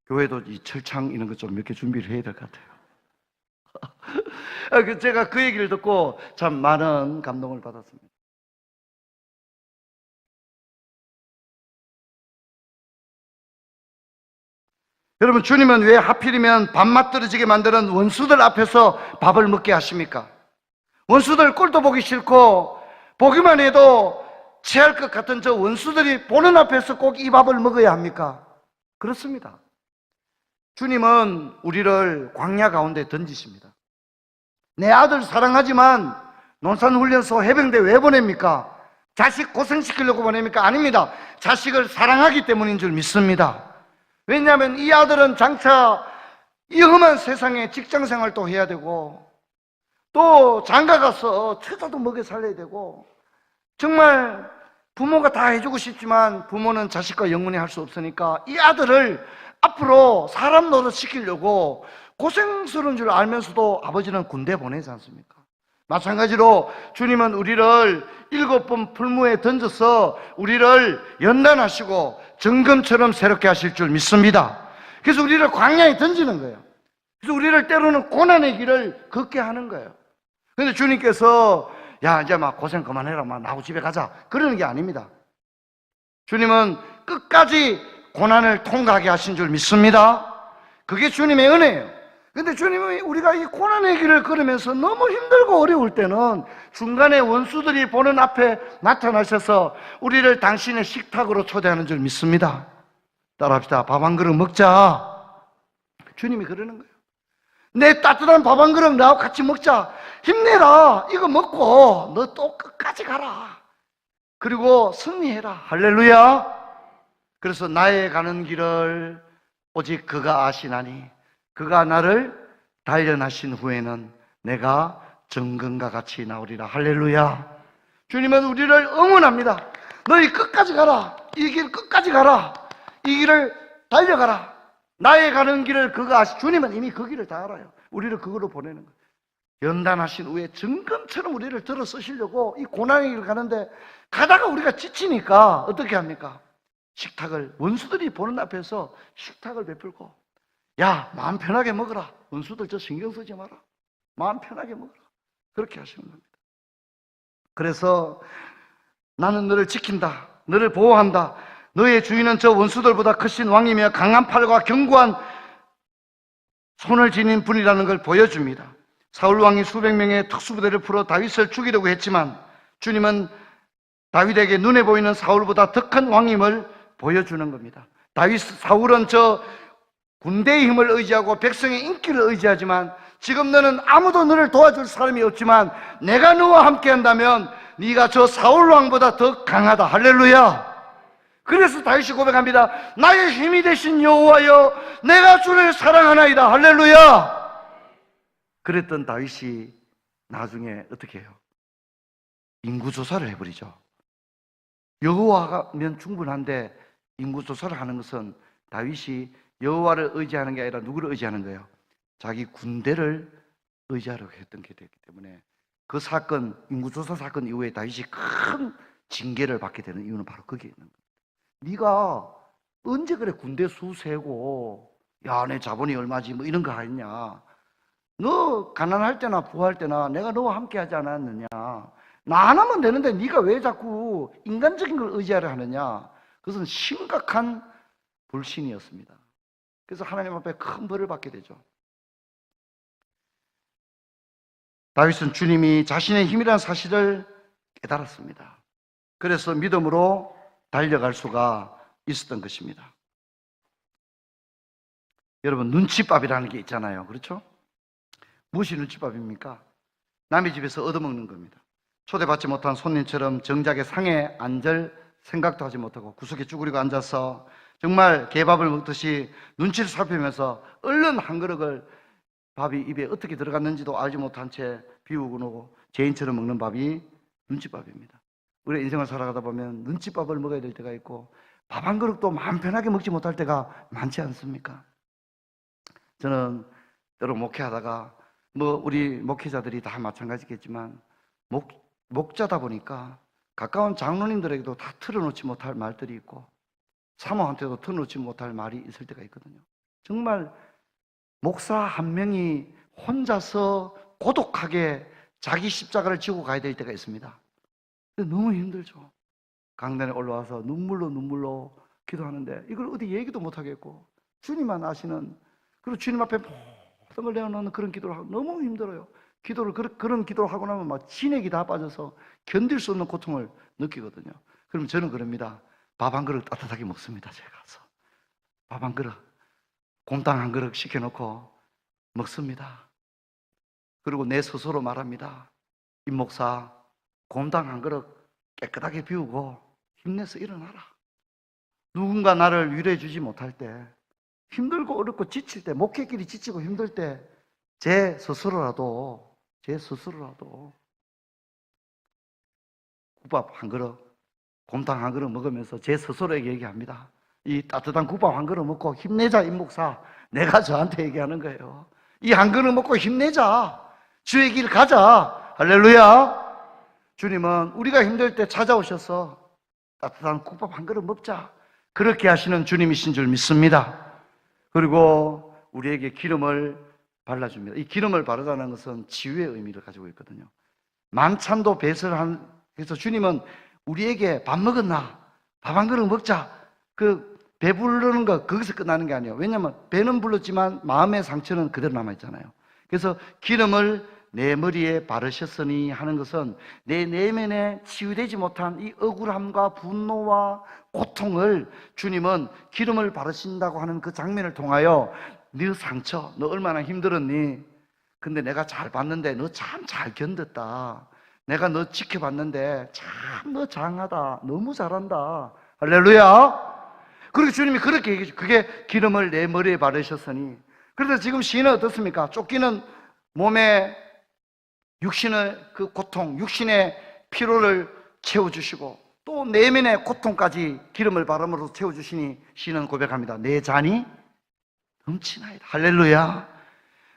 교회도 이 철창 이런 것 좀 몇 개 준비를 해야 될 것 같아요. 제가 그 얘기를 듣고 참 많은 감동을 받았습니다. 여러분, 주님은 왜 하필이면 밥맛 떨어지게 만드는 원수들 앞에서 밥을 먹게 하십니까? 원수들 꼴도 보기 싫고 보기만 해도 체할 것 같은 저 원수들이 보는 앞에서 꼭 이 밥을 먹어야 합니까? 그렇습니다. 주님은 우리를 광야 가운데 던지십니다. 내 아들 사랑하지만 논산훈련소 해병대 왜 보냅니까? 자식 고생시키려고 보냅니까? 아닙니다. 자식을 사랑하기 때문인 줄 믿습니다. 왜냐하면 이 아들은 장차 이 험한 세상에 직장생활도 해야 되고 또 장가 가서 처자도 먹여 살려야 되고 정말 부모가 다 해주고 싶지만 부모는 자식과 영원히 할 수 없으니까 이 아들을 앞으로 사람 노릇 시키려고 고생스러운 줄 알면서도 아버지는 군대 보내지 않습니까? 마찬가지로 주님은 우리를 7번 풀무에 던져서 우리를 연단하시고 정금처럼 새롭게 하실 줄 믿습니다. 그래서 우리를 광야에 던지는 거예요. 그래서 우리를 때로는 고난의 길을 걷게 하는 거예요. 그런데 주님께서 야 이제 막 고생 그만해라, 막 나하고 집에 가자, 그러는 게 아닙니다. 주님은 끝까지 고난을 통과하게 하신 줄 믿습니다. 그게 주님의 은혜예요. 근데 주님이 우리가 이 고난의 길을 걸으면서 너무 힘들고 어려울 때는 중간에 원수들이 보는 앞에 나타나셔서 우리를 당신의 식탁으로 초대하는 줄 믿습니다. 따라합시다. 밥 한 그릇 먹자. 주님이 그러는 거예요. 내 따뜻한 밥 한 그릇 나하고 같이 먹자. 힘내라. 이거 먹고 너 또 끝까지 가라. 그리고 승리해라. 할렐루야. 그래서 나의 가는 길을 오직 그가 아시나니 그가 나를 단련하신 후에는 내가 정금과 같이 나오리라. 할렐루야. 주님은 우리를 응원합니다. 너희 끝까지 가라. 이 길 끝까지 가라. 이 길을 달려가라. 나의 가는 길을 그가 주님은 이미 그 길을 다 알아요. 우리를 그거로 보내는 거예요. 연단하신 후에 정금처럼 우리를 들어 쓰시려고 이 고난의 길을 가는데 가다가 우리가 지치니까 어떻게 합니까? 식탁을, 원수들이 보는 앞에서 식탁을 베풀고 야 마음 편하게 먹어라. 원수들 저 신경 쓰지 마라. 마음 편하게 먹어라. 그렇게 하시는 겁니다. 그래서 나는 너를 지킨다. 너를 보호한다. 너의 주인은 저 원수들보다 크신 왕이며 강한 팔과 견고한 손을 지닌 분이라는 걸 보여줍니다. 사울 왕이 수백 명의 특수부대를 풀어 다윗을 죽이려고 했지만 주님은 다윗에게 눈에 보이는 사울보다 더 큰 왕임을 보여주는 겁니다. 사울은 저 군대의 힘을 의지하고 백성의 인기를 의지하지만 지금 너는 아무도 너를 도와줄 사람이 없지만 내가 너와 함께 한다면 네가 저 사울 왕보다 더 강하다. 할렐루야. 그래서 다윗이 고백합니다. 나의 힘이 되신 여호와여 내가 주를 사랑하나이다. 할렐루야. 그랬던 다윗이 나중에 어떻게 해요? 인구조사를 해버리죠. 여호와면 충분한데 인구조사를 하는 것은 다윗이 여호와를 의지하는 게 아니라 누구를 의지하는 거예요? 자기 군대를 의지하려고 했던 게 됐기 때문에 그 사건, 인구조사 사건 이후에 다윗이 큰 징계를 받게 되는 이유는 바로 거기에 있는 거예요. 네가 언제 그래 군대 수 세고 야 내 자본이 얼마지 뭐 이런 거 하냐. 너 가난할 때나 부할 때나 내가 너와 함께 하지 않았느냐. 나 하나면 되는데 네가 왜 자꾸 인간적인 걸 의지하려 하느냐. 그것은 심각한 불신이었습니다. 그래서 하나님 앞에 큰 벌을 받게 되죠. 다윗은 주님이 자신의 힘이라는 사실을 깨달았습니다. 그래서 믿음으로 달려갈 수가 있었던 것입니다. 여러분, 눈칫밥이라는 게 있잖아요. 그렇죠? 무엇이 눈칫밥입니까? 남의 집에서 얻어먹는 겁니다. 초대받지 못한 손님처럼 정작의 상에 앉을 생각도 하지 못하고 구석에 쭈그리고 앉아서 정말 개밥을 먹듯이 눈치를 살피면서 얼른 한 그릇을 밥이 입에 어떻게 들어갔는지도 알지 못한 채 비우고 노고 죄인처럼 먹는 밥이 눈칫밥입니다. 우리 인생을 살아가다 보면 눈칫밥을 먹어야 될 때가 있고 밥 한 그릇도 마음 편하게 먹지 못할 때가 많지 않습니까? 저는 때로 목회하다가 우리 목회자들이 다 마찬가지겠지만 목자다 보니까 가까운 장로님들에게도 다 털어놓지 못할 말들이 있고 사모한테도 털어놓지 못할 말이 있을 때가 있거든요. 정말 목사 한 명이 혼자서 고독하게 자기 십자가를 지고 가야 될 때가 있습니다. 너무 힘들죠. 강단에 올라와서 눈물로 기도하는데 이걸 어디 얘기도 못 하겠고, 주님만 아시는, 그리고 주님 앞에 모든 걸 내어놓는 그런 기도를 하고 너무 힘들어요. 그런 기도를 하고 나면 막 진액이 다 빠져서 견딜 수 없는 고통을 느끼거든요. 그럼 저는 그럽니다. 밥 한 그릇 따뜻하게 먹습니다. 제가 가서 밥 한 그릇, 곰탕 한 그릇 시켜놓고 먹습니다. 그리고 내 스스로 말합니다. 임 목사, 곰탕 한 그릇 깨끗하게 비우고 힘내서 일어나라. 누군가 나를 위로해 주지 못할 때, 힘들고 어렵고 지칠 때, 목회길이 지치고 힘들 때 제 스스로라도 국밥 한 그릇, 곰탕 한 그릇 먹으면서 제 스스로에게 얘기합니다. 이 따뜻한 국밥 한 그릇 먹고 힘내자, 임 목사. 내가 저한테 얘기하는 거예요. 이 한 그릇 먹고 힘내자. 주의 길 가자. 할렐루야. 주님은 우리가 힘들 때 찾아오셔서 따뜻한 국밥 한 그릇 먹자, 그렇게 하시는 주님이신 줄 믿습니다. 그리고 우리에게 기름을 발라줍니다. 이 기름을 바르다는 것은 치유의 의미를 가지고 있거든요. 만찬도 해서 주님은 우리에게 밥 먹었나? 밥 한 그릇 먹자. 배 부르는 거 거기서 끝나는 게 아니에요. 왜냐하면 배는 불렀지만 마음의 상처는 그대로 남아있잖아요. 그래서 기름을 내 머리에 바르셨으니 하는 것은 내 내면에 치유되지 못한 이 억울함과 분노와 고통을 주님은 기름을 바르신다고 하는 그 장면을 통하여, 네 상처, 너 얼마나 힘들었니? 근데 내가 잘 봤는데 너 참 잘 견뎠다. 내가 너 지켜봤는데 참 너 장하다. 너무 잘한다. 할렐루야. 그리고 주님이 그렇게 얘기해요. 그게 기름을 내 머리에 바르셨으니. 그래서 지금 시인은 어떻습니까? 쫓기는 몸에 육신의 그 고통, 육신의 피로를 채워주시고 또 내면의 고통까지 기름을 바람으로 채워주시니 시인은 고백합니다. 내 잔이 넘치나이다. 할렐루야.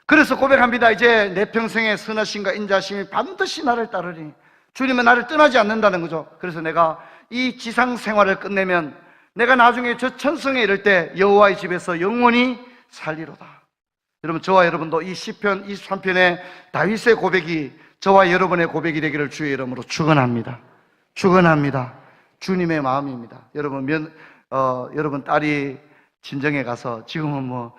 그래서 고백합니다. 이제 내 평생의 선하심과 인자심이 반드시 나를 따르니. 주님은 나를 떠나지 않는다는 거죠. 그래서 내가 이 지상 생활을 끝내면 내가 나중에 저 천성에 이를 때 여호와의 집에서 영원히 살리로다. 여러분, 저와 여러분도 이 시편 23편의 다윗의 고백이 저와 여러분의 고백이 되기를 주의 이름으로 축원합니다. 축원합니다. 주님의 마음입니다. 여러분 딸이 친정에 가서, 지금은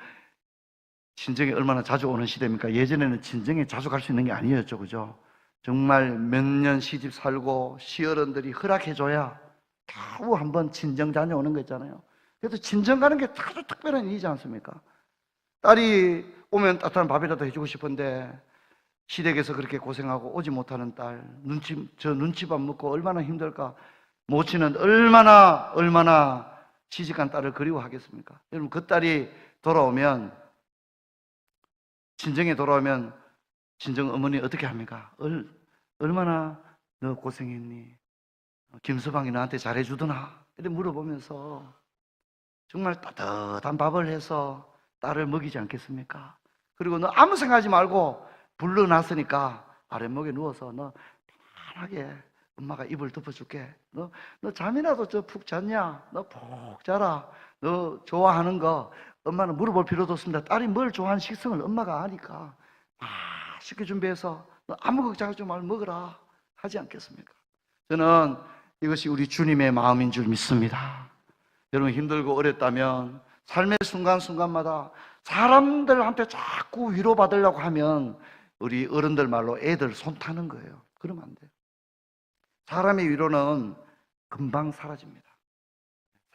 친정에 얼마나 자주 오는 시대입니까? 예전에는 친정에 자주 갈 수 있는 게 아니었죠, 그죠? 정말 몇 년 시집 살고 시어른들이 허락해줘야 겨우 한번 친정 다녀오는 거 있잖아요. 그래도 친정 가는 게 아주 특별한 일이지 않습니까? 딸이 오면 따뜻한 밥이라도 해주고 싶은데 시댁에서 그렇게 고생하고 오지 못하는 딸, 눈치밥 먹고 얼마나 힘들까? 모친은 얼마나 시집간 딸을 그리워하겠습니까? 여러분, 그 딸이 친정에 돌아오면 친정 어머니 어떻게 합니까? 얼마나 너 고생했니? 김서방이 너한테 잘해주더나? 이렇게 물어보면서 정말 따뜻한 밥을 해서 딸을 먹이지 않겠습니까? 그리고 너 아무 생각하지 말고 불러놨으니까 아랫목에 누워서 너 편하게 엄마가 이불 덮어줄게. 너 잠이라도 푹 잤냐? 너 푹 자라. 너 좋아하는 거 엄마는 물어볼 필요도 없습니다. 딸이 뭘 좋아하는 식성을 엄마가 아니까 맛있게 준비해서 너 아무 걱정하지 말고 먹으라 하지 않겠습니까? 저는 이것이 우리 주님의 마음인 줄 믿습니다. 여러분, 힘들고 어렵다면 삶의 순간순간마다 사람들한테 자꾸 위로받으려고 하면 우리 어른들 말로 애들 손 타는 거예요. 그러면 안 돼요. 사람의 위로는 금방 사라집니다.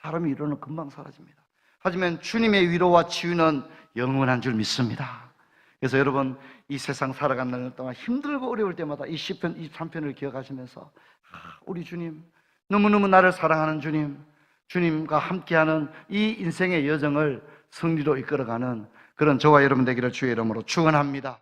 사람의 위로는 금방 사라집니다. 하지만 주님의 위로와 치유는 영원한 줄 믿습니다. 그래서 여러분, 이 세상 살아가는 동안 힘들고 어려울 때마다 이 시편 23편을 기억하시면서 우리 주님, 너무너무 나를 사랑하는 주님, 주님과 함께하는 이 인생의 여정을 승리로 이끌어가는 그런 저와 여러분 되기를 주의 이름으로 축원합니다.